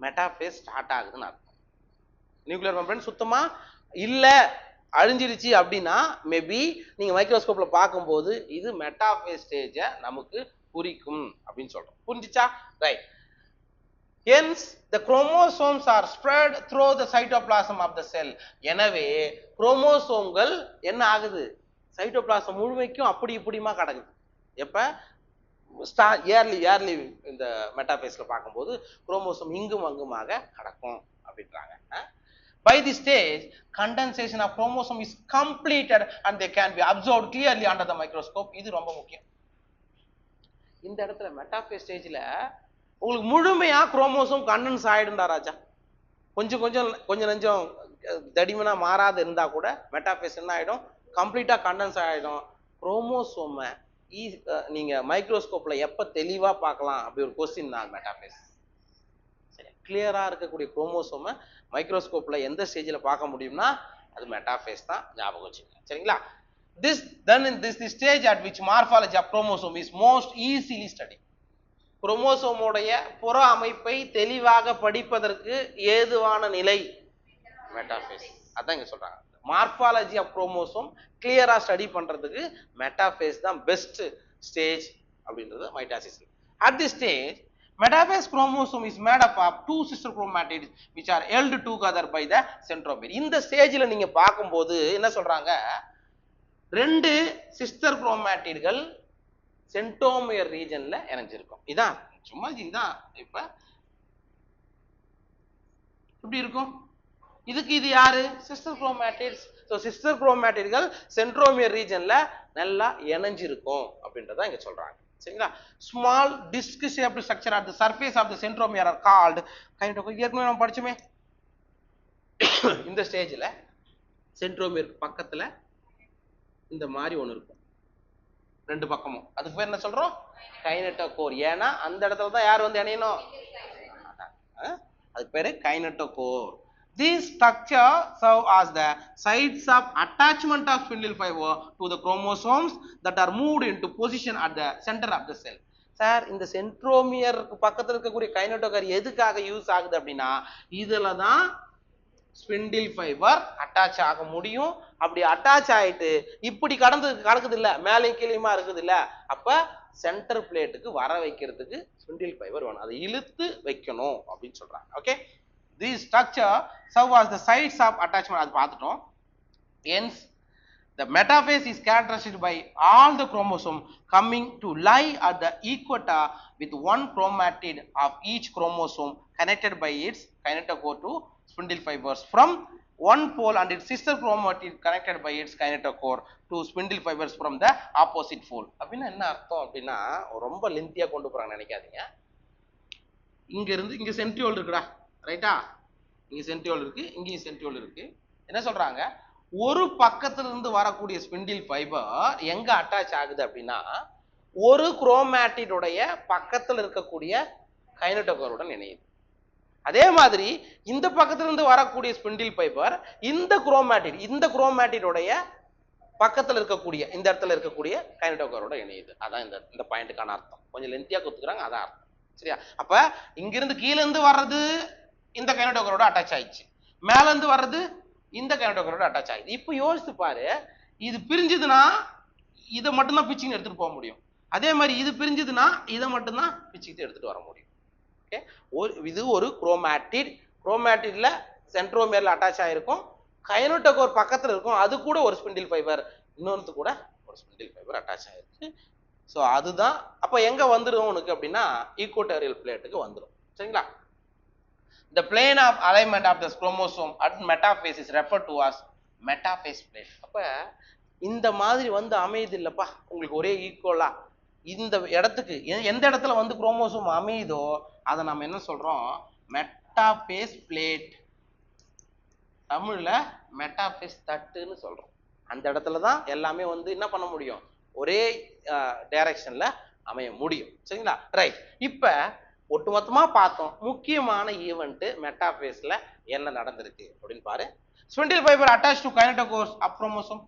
[SPEAKER 1] மெட்டாபேஸ் ஸ்டார்ட் ஆகுதுன்னு அர்த்தம். நியூக்ளியர் மெம்பரேன் சுத்தமா இல்ல, அழிஞ்சிருச்சு அப்படின்னா மேபி நீங்க மைக்ரோஸ்கோப்ல பார்க்கும்போது இது மெட்டாபேஸ் ஸ்டேஜ நமக்கு குறிக்கும் அப்படின்னு சொல்றோம். புரிஞ்சுச்சா? Right. Hence, the chromosomes are spread through the cytoplasm of the cell. எனவே குரோமோசோம்கள் என்ன ஆகுது? சைட்டோபிளாசம் முழுமைக்கும் அப்படி இப்படிமா கிடக்குது. எப்ப ஏர்லி இந்த மெட்டாபேஸ்ல பார்க்கும்போது குரோமோசோம் இங்கும் அங்குமாக கடக்கும் அப்படின்றாங்க. By this stage, condensation of chromosome is completed and they can be observed clearly under the microscope. இது ரொம்ப முக்கியம். இந்த இடத்துல மெட்டாபேஸ் ஸ்டேஜ்ல உங்களுக்கு முழுமையா குரோமோசோம் கண்டென்ஸ் ஆயிடும்டா ராஜா. கொஞ்சம் நெஞ்சம் தடிமனா மாறாது இருந்தா கூட மெட்டாபேஸ் என்ன ஆயிடும்? கம்ப்ளீட்டா கண்டென்ஸ் ஆயிடும். குரோமோசோமை நீங்க மைக்ரோஸ்கோப்ல எப்ப தெளிவா பார்க்கலாம் அப்படி ஒரு கொஸ்டின் தான் மெட்டாபேஸ். சரி, கிளியரா இருக்கக்கூடிய குரோமோசோமை மைக்ரோஸ்கோப்ல எந்த ஸ்டேஜ்ல பார்க்க முடியும்னா அது மெட்டாபேஸ் தான். ஞாபகம் வச்சுக்கோங்க. சரிங்களா? This the stage at which morphology of chromosome is most easily studied. குரோமோசோமுடைய புற அமைப்பை தெளிவாக படிப்பதற்கு ஏதுவான நிலை மெட்டாபேஸ். அதான் இங்க சொல்றாங்க. மார்பாலஜி ஆஃப் குரோமோசோம் கிளியரா ஸ்டடி பண்றதுக்கு மெட்டாபேஸ் தான் பெஸ்ட் ஸ்டேஜ் அப்படின்றது mitosis. At this stage, metaphase chromosome is made up of two sister chromatids which are held together by the centromere. இந்த ஸ்டேஜ்ல நீங்க பார்க்கும்போது என்ன சொல்றாங்க? ரெண்டு சிஸ்டர் குரோமாட்டிட்கள் சென்ட்ரோமியர் ரீஜன்ல இணைஞ்சிருக்கும். இதான் சும்மா இதுதான். இப்ப எப்படி இருக்கும்? இதுக்கு இது யாரு? Sister chromatids. சோ சிஸ்டர் குரோமாட்டிட்கள் சென்ட்ரோமியர் ரீஜன்ல நல்லா இணைஞ்சிருக்கும் அப்படின்றத இங்க சொல்றாங்க. சரிங்களா? Small disc shaped structure at the surface of the centromere are called kinetochore. ஏற்கனவே நம்ம படிச்சோமே இந்த ஸ்டேஜ்ல சென்ட்ரோமியருக்கு பக்கத்துல இந்த மாதிரி ஒன்று இருக்கும் ரெண்டு பக்கமும், அதுக்கு பேர் என்ன சொல்றோம்? கைனட்டோகோர். ஏன்னா அந்த இடத்துல தான் யார் வந்து இணையணும், அதுக்கு பேரு கைனட்டோகோர். These structure serve as the sites of attachment of spindle fiber to the chromosomes that are moved into position at the center of the cell. Sir இந்த சென்ட்ரோமியருக்கு பக்கத்துல இருக்கக்கூடிய கைனட்டோகோர் எதுக்காக யூஸ் ஆகுது அப்படின்னா, இதுல தான் ஸ்பிண்டில் ஃபைபர் அட்டாச் ஆக முடியும். அப்படி அட்டாச் ஆயிட்டு இப்படி கடக்குது இல்ல, மேலே கீழேயுமா இருக்குது இல்ல, அப்ப சென்டர் பிளேட்டுக்கு வர வைக்கிறதுக்கு ஸ்பிண்டில் ஃபைபர் வேணும், அதை இழுத்து வைக்கணும் அப்படின்னு சொல்றாங்க. Okay, this structure serve as the sites of attachment. அது பார்த்துட்டோம். hence the metaphase is characterized by all the chromosome coming to lie at the equator with one chromatid of each chromosome connected by its kinetochore to spindle fibers from one pole and its sister chromatid connected by its kinetochore to spindle fibers from the opposite pole. அப்படின்னா என்ன அர்த்தம் அப்படின்னா, ரொம்ப லென்த்தியா கொண்டு போறாங்க நினைக்காதீங்க. இங்க இருந்து இங்க சென்ட்ரியோல் இருக்குடா, ரைட்டா, இங்க சென்ட்ரியோல் இருக்கு, இங்கேயும் சென்ட்ரியோல் இருக்கு. என்ன சொல்றாங்க, ஒரு பக்கத்துல இருந்து வரக்கூடிய ஸ்பிண்டில் ஃபைபர் எங்க அட்டாச் ஆகுது அப்படின்னா, ஒரு குரோமேட்டிடுடைய பக்கத்துல இருக்கக்கூடிய கைனட்டோகோருடன் இணையுது. அதே மாதிரி இந்த பக்கத்துல இருந்து வரக்கூடிய ஸ்பிண்டில் ஃபைபர் இந்த குரோமேட்டிடுடைய பக்கத்துல இருக்கக்கூடிய இந்த இடத்துல இருக்கக்கூடிய கைனட்டோகோரோட இணையுது. அதான் இந்த பாயிண்ட்டுக்கான அர்த்தம். கொஞ்சம் லென்த்தியா கொடுத்துக்கிறாங்க, அதான் அர்த்தம். சரியா? அப்ப இங்கிருந்து கீழே இருந்து வர்றது இந்த கைனட்டோகோரோட அட்டாச் ஆயிடுச்சு, மேல இருந்து வர்றது இந்த கைனட்டோகோரோட அட்டாச் ஆயிடுச்சு. இப்ப யோசித்து பாரு, இது பிரிஞ்சதுன்னா இதை மட்டும்தான் பிச்சிங் எடுத்துட்டு போக முடியும். அதே மாதிரி இது பிரிஞ்சதுன்னா இதை மட்டும்தான் பிச்சுக்கிட்டு எடுத்துட்டு வர முடியும். ஓகே, இது ஒரு குரோமேட்டிட்ல சென்ட்ரோமியர்ல அட்டாச் ஆயிருக்கும், கைனட்டோகோர் பக்கத்துல இருக்கும், அது கூட ஒரு ஸ்பிண்டில் ஃபைபர், இன்னொன்று கூட ஒரு ஸ்பிண்டில் ஃபைபர் அட்டாச் ஆயிருக்கு. ஸோ அதுதான் அப்ப எங்க வந்துடும் உனக்கு அப்படின்னா, ஈக்குவட்டோரியல் பிளேட்டுக்கு வந்துடும். சரிங்களா? The plane of alignment of the chromosome at metaphase is referred to as metaphase plate. அப்ப இந்த மாதிரி வந்து அமையுது இல்லப்பா உங்களுக்கு ஒரே ஈக்குவலா, இந்த இடத்துக்கு எந்த இடத்துல வந்து குரோமோசோம் அமையுதோ அதை நம்ம என்ன சொல்றோம், மெட்டாபேஸ் பிளேட். தமிழ்ல மெட்டாபேஸ் தட்டுன்னு சொல்றோம். அந்த இடத்துல தான் எல்லாமே வந்து என்ன பண்ண முடியும், ஒரே டைரக்ஷன்ல அமைய முடியும். சரிங்களா? ரைட். இப்ப ஒட்டுமொத்தமா பார்த்தோம் முக்கியமான ஈவெண்ட் மெட்டாபேஸ்ல என்ன நடந்திருக்கு அப்படின்னு பாரு. Spindle fibre attach to kinetochores of chromosome.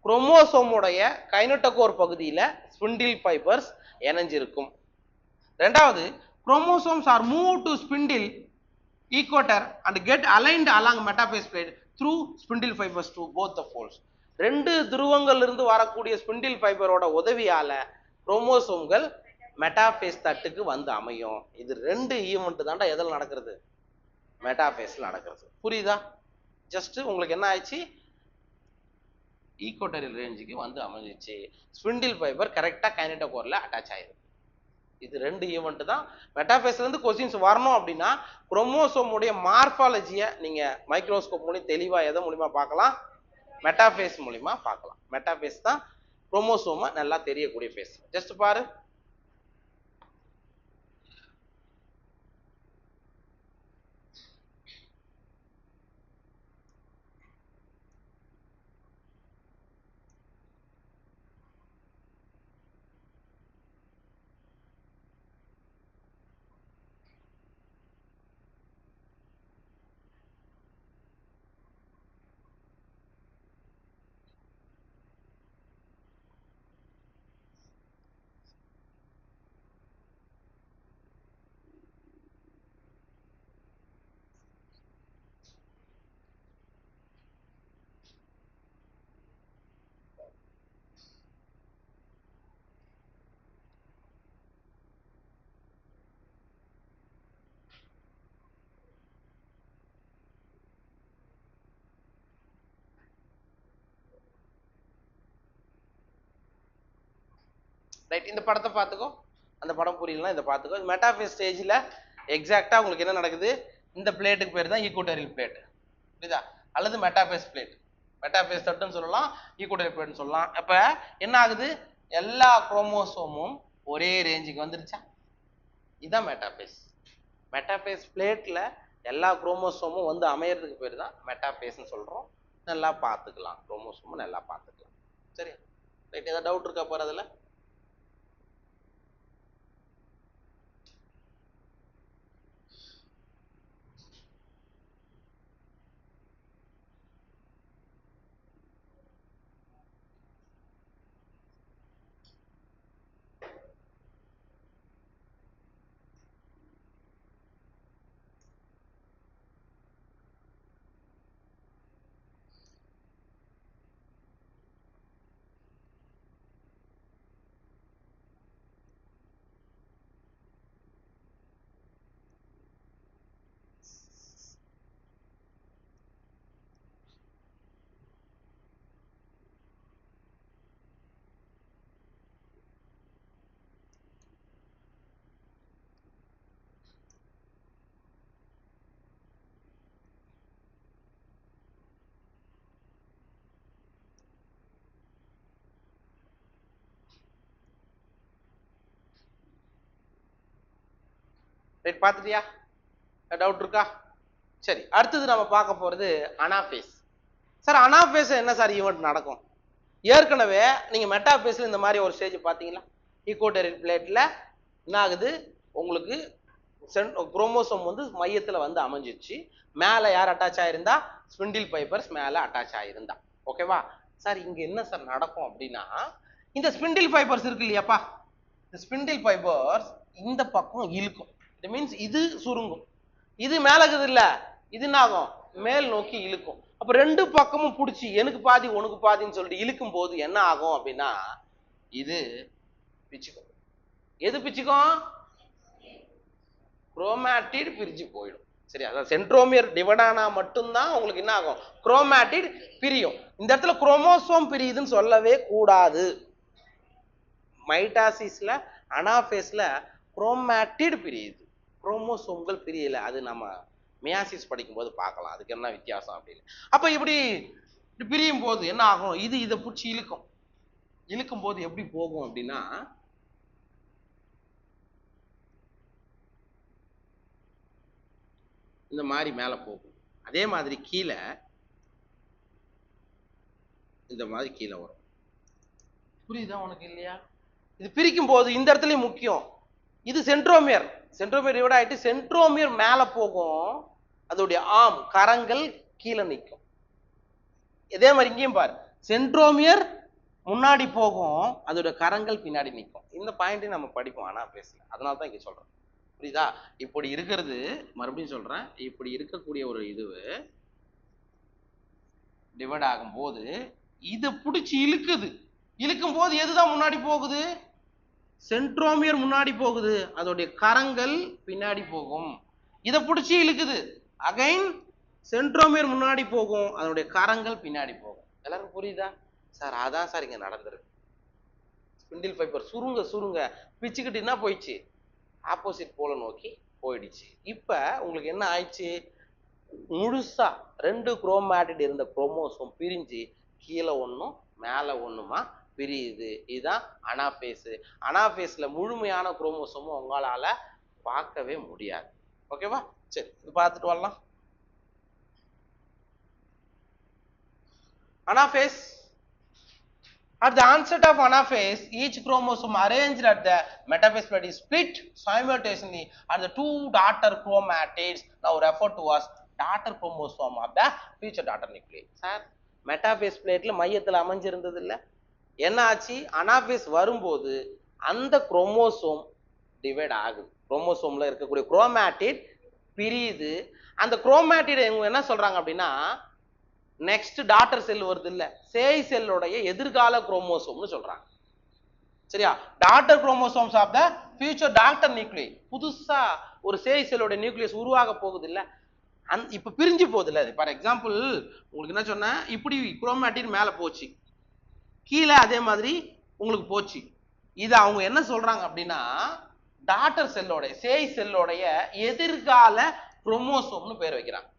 [SPEAKER 1] குரோமோசோமுடைய கைனட்டோகோர் பகுதியில ஸ்பிண்டில் ஃபைபர்ஸ் இணைஞ்சிருக்கும். ரெண்டாவது, chromosomes are move to spindle equator and get aligned along metaphase plate through spindle fibers to both the folds. ரெண்டு துருவங்கள் இருந்து வரக்கூடிய ஸ்பிண்டில் ஃபைபரோட உதவியால குரோமோசோம்கள் மெட்டாபேஸ் தட்டுக்கு வந்து அமையும். இது ரெண்டு ஈவெண்ட் தாண்டா எதில் நடக்கிறது, மெட்டாபேஸ்ல நடக்கிறது. புரியுதா? ஜஸ்ட் உங்களுக்கு என்ன ஆயிடுச்சு, ஈக்குவட்டோரியல் ரேஞ்சுக்கு வந்து அமைஞ்சிச்சு, ஸ்பிண்டில் ஃபைபர் கரெக்டா கைனட்டோகோர்ல அட்டாச் ஆயிருக்கு. இது ரெண்டு ஈவெண்ட் தான். மெட்டாபேஸ்ல இருந்து கொஸ்டின்ஸ் வரணும் அப்படின்னா குரோமோசோம் உடைய மார்பாலஜியை நீங்க மைக்ரோஸ்கோப் மூலம் தெளிவா எதை மூலியமா பார்க்கலாம், மெட்டாபேஸ் மூலியமா பார்க்கலாம். மெட்டாபேஸ் தான் குரோமோசோமா நல்லா தெரியக்கூடிய பேஸ். ஜஸ்ட் பாரு, ரைட். இந்த படத்தை பார்த்துக்கோ, அந்த படம் புரியலன்னா இதை பார்த்துக்கோ. மெட்டாபேஸ் ஸ்டேஜில் எக்ஸாக்டா உங்களுக்கு என்ன நடக்குது, இந்த பிளேட்டுக்கு பேர் தான் ஈக்குவட்டோரியல் பிளேட், புரியுதா, அல்லது மெட்டாபேஸ் பிளேட். மெட்டாபேஸ் தட்டுன்னு சொல்லலாம், ஈக்குவட்டோரியல் பிளேட்னு சொல்லலாம். அப்ப என்ன ஆகுது, எல்லா குரோமோசோமும் ஒரே ரேஞ்சுக்கு வந்துருச்சா? இதுதான் மெட்டாபேஸ். மெட்டாபேஸ் பிளேட்ல எல்லா குரோமோசோமும் வந்து அமையறதுக்கு பேர் தான் மெட்டாபேஸ்ன்னு சொல்றோம். நல்லா பார்த்துக்கலாம், குரோமோசோமும் நல்லா பார்த்துக்கலாம். சரி ரைட். ஏதாவது டவுட் இருக்கா பாரு அதுல? ரைட், பார்த்துட்டியா? டவுட் இருக்கா? சரி, அடுத்தது நம்ம பார்க்க போறது அனாஃபேஸ். சார் அனாஃபேஸ் என்ன சார் ஈவெண்ட் நடக்கும்? ஏற்கனவே நீங்க மெட்டாஃபேஸ்ல இந்த மாதிரி ஒரு ஸ்டேஜ் பாத்தீங்களா? ஈக்குவட்டோரியல் பிளேட்ல என்ன ஆகுது, உங்களுக்கு குரோமோசோம் வந்து மையத்துல வந்து அமைஞ்சிச்சு. மேல யார் அட்டாச் ஆயிருந்தா? ஸ்பிண்டில் ஃபைபர்ஸ் மேல அட்டாச் ஆயிருந்தா. ஓகேவா சார்? இங்க என்ன சார் நடக்கும் அப்படின்னா, இந்த ஸ்பிண்டில் ஃபைபர்ஸ் இருக்கு இல்லையாப்பா, இந்த ஸ்பிண்டில் ஃபைபர்ஸ் இந்த பக்கம் இழுக்கும். இட் மீன்ஸ் இது சுருங்கும், இது மேல இருக்குது இல்ல, இது என்ன ஆகும்? மேல் நோக்கி இழுக்கும். அப்ப ரெண்டு பக்கமும் பிடிச்சி எனக்கு பாதி உனக்கு பாதின்னு சொல்லிட்டு இழுக்கும் போது என்ன ஆகும் அப்படின்னா, இது பிச்சுக்கும். எது பிச்சுக்கும்? குரோமாட்டிட் பிரிஞ்சு போயிடும். சரி, அதான் சென்ட்ரோமியர் டிவைட் ஆனா மட்டும்தான் உங்களுக்கு என்ன ஆகும்? குரோமாட்டிட் பிரியும். இந்த இடத்துல குரோமோசோம் பிரியுதுன்னு சொல்லவே கூடாது. மைட்டாசிஸ்ல அனாஃபேஸ்ல குரோமாட்டிட் பிரியுது, குரோமோசோம்கள் பிரியல. அது நம்ம மியாசிஸ் படிக்கும்போது பார்க்கலாம் அதுக்கு என்ன வித்தியாசம் அப்படின்னு. அப்ப இப்படி பிரியும் போது என்ன ஆகும்? இது இதை பிடிச்சி இழுக்கும். இழுக்கும் போது எப்படி போகும் அப்படின்னா, இந்த மாதிரி மேல போகும். அதே மாதிரி கீழே இந்த மாதிரி கீழே வரும். புரியுதா உனக்கு இல்லையா? இது பிரிக்கும் போது இந்த இடத்துலயும் முக்கியம், இது சென்ட்ரோமியர். சென்ட்ரோமியர் டிவைட் ஆயிட்டு சென்ட்ரோமியர் மேல போகும், அதோடைய ஆம் கரங்கள் கீழே நிற்கும். இதே மாதிரி இங்கேயும் பாரு, சென்ட்ரோமியர் முன்னாடி போகும், அதோட கரங்கள் பின்னாடி நிற்கும். இந்த பாயிண்ட் நம்ம படிப்போம் அனாஃபேஸ்ல, அதனால தான் இங்க சொல்றேன். புரியுதா? இப்படி இருக்கிறது, மறுபடியும் சொல்றேன், இப்படி இருக்கக்கூடிய ஒரு இது டிவைட் ஆகும் போது இது பிடிச்சி இழுக்குது. இழுக்கும் போது எதுதான் முன்னாடி போகுது? சென்ட்ரோமியர் முன்னாடி போகுது, அதோடைய கரங்கள் பின்னாடி போகும். இதை பிடிச்சி இழுக்குது, அகைன் சென்ட்ரோமியர் முன்னாடி போகும், அதனுடைய கரங்கள் பின்னாடி போகும். எல்லாருக்கும் புரியுதா சார்? அதான் சார் இங்க நடந்திருக்கு. ஸ்பிண்டில் ஃபைபர் சுருங்க சுருங்க பிச்சுக்கிட்டு என்ன போயிடுச்சு? ஆப்போசிட் போல நோக்கி போயிடுச்சு. இப்ப உங்களுக்கு என்ன ஆயிடுச்சு? முழுசா ரெண்டு குரோமாட்டிட் இருந்த குரோமோசோம் பிரிஞ்சு கீழே ஒன்றும் மேல ஒண்ணுமா பிரியுது. இதுதான் அனாஃபேஸ். அனாஃபேஸ்ல முழுமையான குரோமோசோமும் உங்களால பார்க்கவே முடியாது. ஓகேவா? சரி, இது பார்த்துட்டு வரலாம். Anaphase. At the onset of anaphase, each chromosome arranged at the metaphase plate is split simultaneously and the two daughter chromatids, now referred to as daughter chromosome of the future daughter nuclei. Sir, metaphase plateல மையத்துல அமைஞ்சிருந்தது இல்ல, என்ன ஆச்சு? Anaphase வரும்போது அந்த chromosome divide ஆகுது. குரோமோசோம்ல இருக்கக்கூடிய chromatid பிரியுது. அந்த குரோமாட்டிட் என்ன சொல்றாங்க அப்படின்னா, நெக்ஸ்ட் டாட்டர் செல் வருது இல்ல, சேய் செல்லுடைய எதிர்கால குரோமோசோம்னு சொல்றாங்க. சரியா? Daughter chromosomes of the future daughter நியூக்ளியை. புதுசா ஒரு சேய் செல்லோட நியூக்ளியஸ் உருவாக போகுது இல்ல, இப்ப பிரிஞ்சு போகுது இல்ல. ஃபார் எக்ஸாம்பிள் உங்களுக்கு என்ன சொன்னேன், இப்படி குரோமாட்டின் மேல போச்சு, கீழே அதே மாதிரி உங்களுக்கு போச்சு. இது அவங்க என்ன சொல்றாங்க அப்படின்னா, டாட்டர் செல்லோட சேய் செல்லோடைய எதிர்கால குரோமோசோம்னு பேர் வைக்கிறாங்க.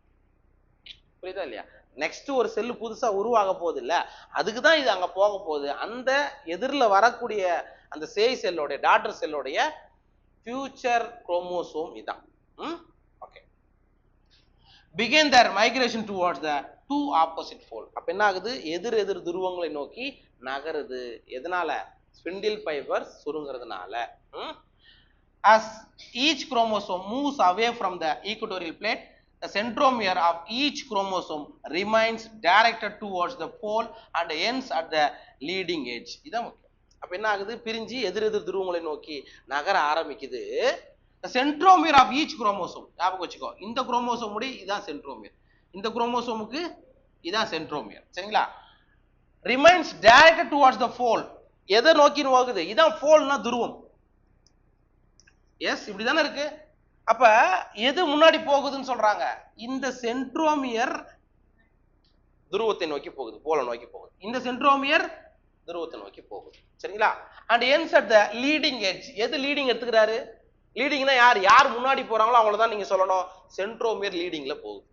[SPEAKER 1] புரியுதா இல்லையா? நெக்ஸ்ட் ஒரு செல்லு புதுசா உருவாக போகுது இல்ல, அதுக்கு தான் இது அங்க போக போகுது. அந்த எதிரில் வரக்கூடிய அந்த சேய் செல்லோடைய டாட்டர் செல்லோடைய ஃபியூச்சர் குரோமோசோம் இதான். Okay. begin their migration towards the two opposite pole. அப்ப என்ன ஆகுது? எதிர் எதிர் துருவங்களை நோக்கி நகருது. எதனால? ஸ்பிண்டில் ஃபைபர்ஸ் சுருங்குறதுனால. as each chromosome moves away from the equatorial plate, the centromere of each chromosome remains directed towards the pole and ends at the leading edge. இதான் முக்கியம். அப்ப என்ன ஆகுது? பிரிஞ்சு எதிர் எதிர் துருவங்களை நோக்கி நகர ஆரம்பிக்குது. the centromere of each chromosome, ஞாபகம் வச்சுக்கோ, இந்த குரோமோசோம் முடி இதான் சென்ட்ரோமியர், இந்த குரோமோசோமுக்கு இதான் சென்ட்ரோமியர். சரிங்களா? remains directed towards the pole. எதை நோக்கி போகுது? இதான் போல்னா துருவம். எஸ், இப்படிதானே இருக்கு. அப்ப எது முன்னாடி போகுதுன்னு சொல்றாங்க? இந்த சென்ட்ரோமியர் துருவத்தை நோக்கி போகுது, போல நோக்கி போகுது. இந்த சென்ட்ரோமியர் துருவத்தை நோக்கி போகுது. சரிங்களா? And ends at the leading edge. எது லீடிங் எடுத்துக்கிறாரு? லீடிங்னா யார் யார் முன்னாடி போறாங்களோ அவங்கள தான் நீங்க சொல்லணும். சென்ட்ரோமியர் லீடிங்ல போகுது.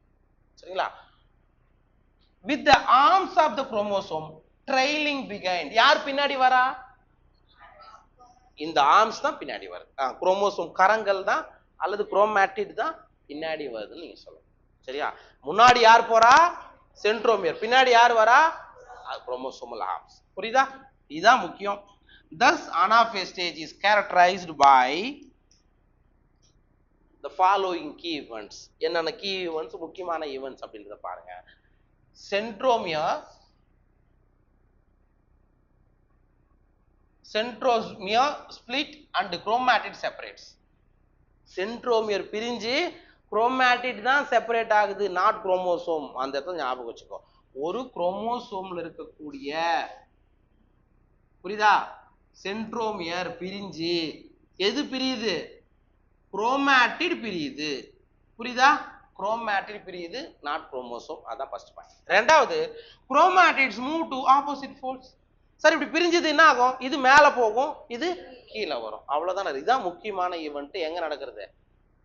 [SPEAKER 1] சரிங்களா? with the arms of the chromosome trailing behind. யார் பின்னாடி வரா? இந்த ஆர்ம்ஸ் தான் பின்னாடி வருது. குரோமோசோம் கரங்கள் தான் அல்லது குரோமேட்டிட் தான் பின்னாடி வருதுன்னு நீங்க சொல்லணும். சரியா? முன்னாடி யார் போறா? சென்ட்ரோமியர். பின்னாடி யார் வரா? Chromosomal arms. புரியுதா? இதுதான் முக்கியம். thus anaphase stage is characterized by the following key events. என்னென்ன key events? முக்கியமான events அப்படின்றத பாருங்க. centromere split and chromatid separates. Centromere பிரிஞ்சு குரோமேட்டிட் தான் செப்பரேட் ஆகுது, நாட் குரோமோசோம். அந்த இடத்துல ஞாபகம் வச்சுக்கோ. ஒரு குரோமோசோம்ல இருக்கக்கூடிய, புரியுதா, சென்ட்ரோமியர் பிரிஞ்சு எது பிரியுது? குரோமேட்டிட் பிரியுது. புரியுதா? குரோமேட்டிட் பிரியுது, நாட் குரோமோசோம். அதான் ஃபர்ஸ்ட் பாயிண்ட். ரெண்டாவது, chromatids move to opposite poles. சரி, இப்படி பிரிஞ்சது என்ன ஆகும்? இது மேல போகும், இது கீழே வரும். அவ்வளவுதான். இதுதான் முக்கியமான ஈவெண்ட். எங்க நடக்கிறது?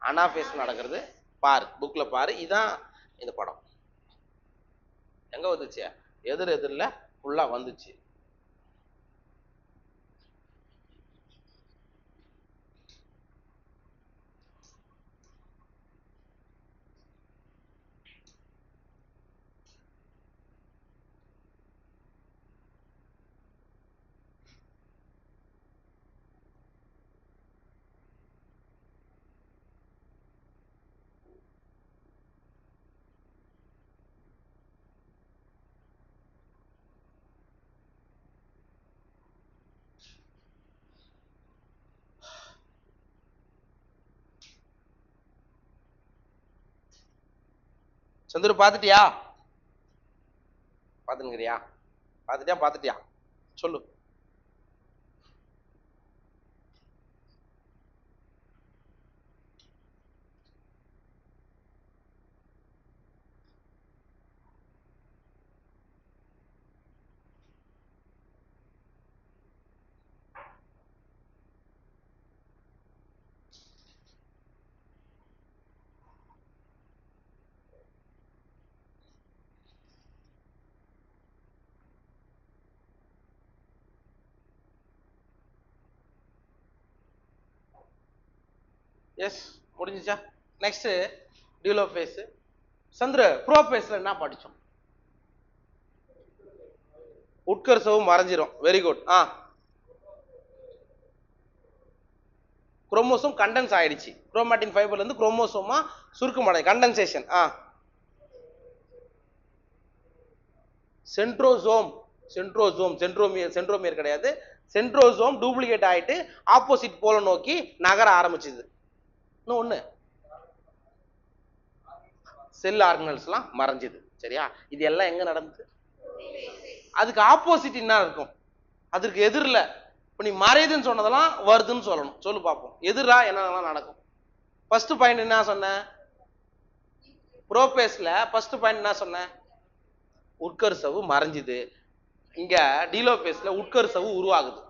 [SPEAKER 1] அனாஃபேஸ் நடக்கிறது. பாரு, புக்ல பாரு. இதான் இந்த படம். எங்க வந்துச்சு? எதிர் எதிரில் ஃபுல்லா வந்துச்சு. சந்துரு பாத்துட்டியா? பாத்துக்கிறியா? பாத்துட்டியா? சொல்லு. எஸ், முடிஞ்சிச்சா? நெக்ஸ்ட் டியூலோபேஸ். சந்திர, ப்ரோபேஸ்ல என்ன படிச்சோம்? உட்கர்சவும் மறைஞ்சிரும். Very good. குரோமோசோம் கண்டென்ஸ் ஆயிடுச்சு. குரோமாட்டின் ஃபைபர்ல இருந்து குரோமோசோமா சுருக்கம் அடை கண்டென்சேஷன். சென்ட்ரோமியர் கிடையாது. சென்ட்ரோசோம் டூப்ளிகேட் ஆயிட்டு ஆப்போசிட் போல நோக்கி நகர ஆரம்பிச்சது. இன்னொன்னு, செல் ஆர்கனல்ஸ்லாம் மறைஞ்சது. சரியா? இது எல்லாம் எங்க நடந்தது? அதுக்கு ஆப்போசிட் என்ன இருக்கும்? அதுக்கு எதிரில் இப்ப நீ மறையுதுன்னு சொன்னதெல்லாம் வருதுன்னு சொல்லணும். சொல்லு பார்ப்போம். எதிரா என்னென்னலாம் நடக்கும்? ஃபர்ஸ்ட் பாயிண்ட் என்ன சொன்ன? ப்ரோபேஸ்ல ஃபர்ஸ்ட் பாயிண்ட் என்ன சொன்ன? உட்கர்சவு மறைஞ்சுது. இங்க டீலோபேஸ்ல உட்கர்சவு உருவாகுது.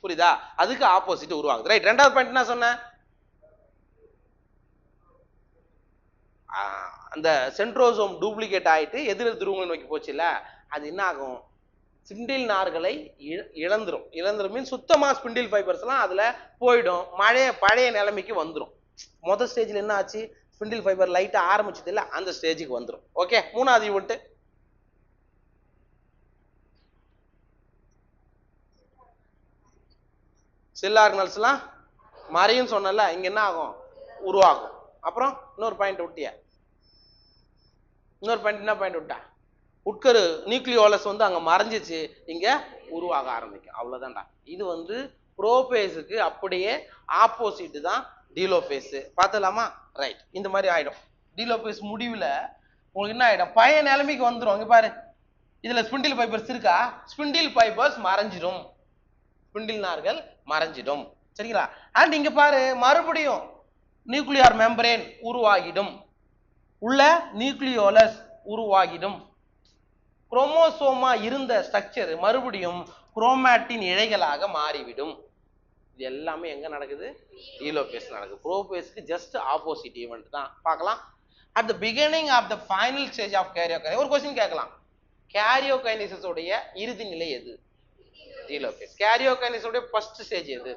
[SPEAKER 1] புரியுதா? அதுக்கு ஆப்போசிட் உருவாகுது. ரைட். ரெண்டாவது பாயிண்ட் என்ன சொன்ன? அந்த சென்ட்ரோசோம் டூப்ளிகேட் ஆயிட்டு எதிர் துருவங்களை நோக்கி போச்சு இல்ல, அது என்ன ஆகும், ஸ்பிண்டில் நார்களை இழந்துரும் மீன் சுத்தமா ஸ்பிண்டில் ஃபைபர்ஸ் எல்லாம் அதுல போயிடும், பழைய நிலைமைக்கு வந்துடும். முதல் ஸ்டேஜ்ல என்ன ஆச்சு, ஸ்பிண்டில் ஃபைபர் லைட்டா ஆரம்பிச்சது இல்ல, அந்த ஸ்டேஜுக்கு வந்துடும். ஓகே, மூணாவது ஈவெண்ட் செல் ஆர்கனல்ஸ்லாம் மறையும் சொன்னல, இங்க என்ன ஆகும், உருவாகும். அப்புறம் இன்னொரு பாயிண்ட் விட்டிய, இன்னொரு பாயிண்ட் என்ன பாயிண்ட் விட்டா, உட்கரு நியூக்ளியோலஸ் வந்து அங்க மறைஞ்சிச்சு, இங்க உருவாக ஆரம்பிக்கும். அவ்வளவுதான்டா. இது புரோபேஸுக்கு அப்படியே ஆப்போசிட் தான் டீலோபேஸ். பார்த்தலாமா? ரைட், இந்த மாதிரி ஆயிடும். டீலோபேஸ் முடிவுல உங்களுக்கு என்ன ஆயிடும், பழைய நிலைமைக்கு வந்துடும். இங்க பாரு, இதுல ஸ்பிண்டில் ஃபைபர்ஸ் இருக்கா, ஸ்பிண்டில் ஃபைபர்ஸ் மறைஞ்சிடும், ஸ்பிண்டில் நார்கள் மறைஞ்சிடும். சரிங்களா? அண்ட் இங்க பாரு, மறுபடியும் நியூக்ளியார் மெம்பரேன் உருவாகிடும், உள்ள நியூக்ளியோலஸ் உருவாகிடும். குரோமோசோமா இருந்த ஸ்ட்ரக்சர் மறுபடியும் குரோமாட்டின் இழைகளாக மாறிவிடும். இது எல்லாமே எங்க நடக்குது, டீலோபேஸ் நடக்குது. புரோபேஸ்க்கு ஜஸ்ட் ஆப்போசிட் ஈவெண்ட் தான். பார்க்கலாம். At the beginning of the final stage of karyokinesis ஒரு क्वेश्चन கேட்கலாம், கேரியோகைனசிஸ் உடைய இறுதி நிலை எது? டீலோபேஸ். கேரியோகைனசிஸ் உடைய ஃபர்ஸ்ட் ஸ்டேஜ் எது?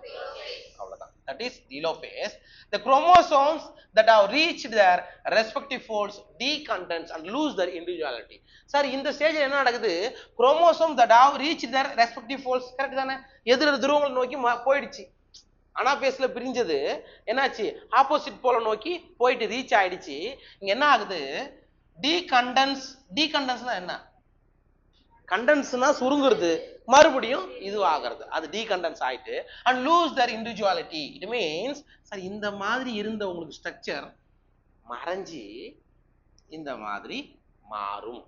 [SPEAKER 1] அவ்வளவுதான். That is telophase. The chromosomes that have reached their respective folds decondense and lose their individuality. Sir, இந்த ஸ்டேஜ்ல என்ன நடக்குது, chromosomes that have reached their respective folds, correct தானே, எதிர துருவங்களை நோக்கி போயிடுச்சு. அனாபேஸ்ல பிரிஞ்சது என்னாச்சு, ஆப்போசிட் போல நோக்கி போயிட்டு ரீச் ஆயிடுச்சு. இங்க என்ன ஆகுது, டீகண்டன்ஸ்னா என்ன, கண்டன்ஸ்னா சுருங்குறது, மறுபடியும் இது ஆகிறது, அது டீகண்டன்ஸ் ஆயிட்டு and lose their individuality. It means sir, இந்த மாதிரி இருந்த உங்களுக்கு ஸ்ட்ரக்சர் மறைஞ்சி இந்த மாதிரி மாறும்,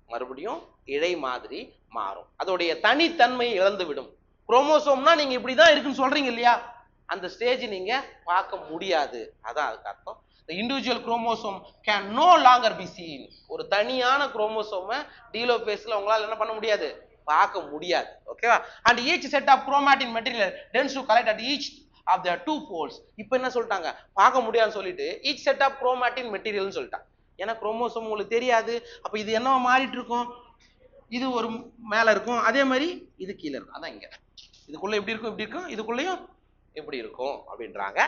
[SPEAKER 1] மறுபடியும் இழை மாதிரி மாறும், அதோடைய தனித்தன்மையை இழந்து விடும். குரோமோசோம்னா நீங்க இப்படிதான் இருக்குன்னு சொல்றீங்க இல்லையா, அந்த ஸ்டேஜ் நீங்க பார்க்க முடியாது. அதான் அதுக்கு அர்த்தம். The individual chromosome can no longer be seen. ஒரு தனியான குரோமோசோமை டீலோபேஸ்ல உங்களால என்ன பண்ண முடியாது, பார்க்க முடியாது. ஓகேவா? And each set of chromatin material tends to collect at each of the two poles. இப்போ என்ன சொல்லிட்டாங்க, பார்க்க முடியாதுன்னு சொல்லிட்டு each set of chromatin material னு சொல்லிட்டாங்க. ஏன்னா குரோமோசோம் உங்களுக்கு தெரியாது. அப்ப இது என்ன மாறிட்டு இருக்கும், இது ஒரு மேல இருக்கும், அதே மாதிரி இது கீழே இருக்கும். அதான் இங்க இதுக்குள்ள எப்படி இருக்கும், இப்படி இருக்கும், இதுக்குள்ளேயும் எப்படி இருக்கும் அப்படின்றாங்க.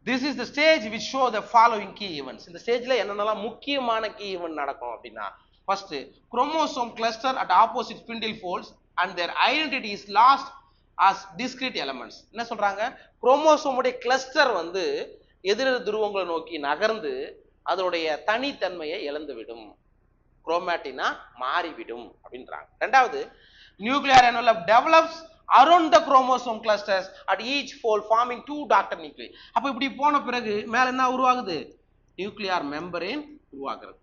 [SPEAKER 1] This is the stage which show the following key events. இந்த ஸ்டேஜ்ல என்னென்னலாம் முக்கியமான key event நடக்கும் அப்படின்னா, first chromosome cluster at opposite spindle folds and their identity is lost as discrete elements. என்ன சொல்றாங்க, குரோமோசோம் உடைய கிளஸ்டர் வந்து எதிரெதிர் துருவங்களை நோக்கி நகர்ந்து அதோடைய தனித்தன்மையை இழந்துவிடும், குரோமாட்டினா மாறிவிடும் அப்படின்றாங்க. ரெண்டாவது, nuclear envelope develops around the chromosome clusters at each fold forming two daughter nuclei. அப்ப இப்படி போன பிறகு மேல என்ன உருவாகுது, நியூக்ளியார் மெம்பரேன் உருவாகிறது,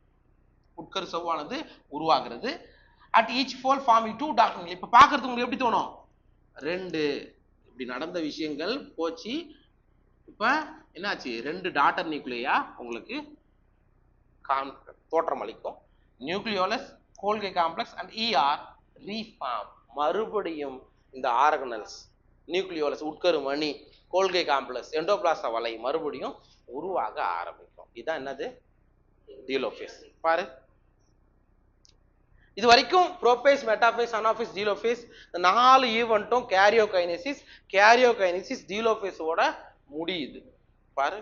[SPEAKER 1] உட்கரு சவ்வானது உருவாகிறது. at each fold forming two daughter nuclei. இப்ப பார்க்கிறதுக்கு உங்களுக்கு எப்படி தோணும், ரெண்டு இப்படி நடந்த விஷயங்கள் போச்சு, இப்ப என்னாச்சு, ரெண்டு டாட்டர் நியூக்ளியா உங்களுக்கு தோற்றம் அளிக்கும். Nucleolus, கோல்கை complex and ER reform. மறுபடியும் இந்த ஆர்கனல்ஸ், நியூக்ளியோலஸ், உட்கரு மணி, கோல்கை காம்ப்ளெக்ஸ், எண்டோபிளாச வலை மறுபடியும் உருவாக ஆரம்பிக்கும். இதுதான் என்னது, டீலோபேஸ். பாரு, இது வரைக்கும் புரோபேஸ், மெட்டாபேஸ், அனாபேஸ், டீலோபேஸ், இந்த 4 ஈவென்ட்டும் கேரியோகைனசிஸ் டீலோபேஸோட முடியுது. பாரு,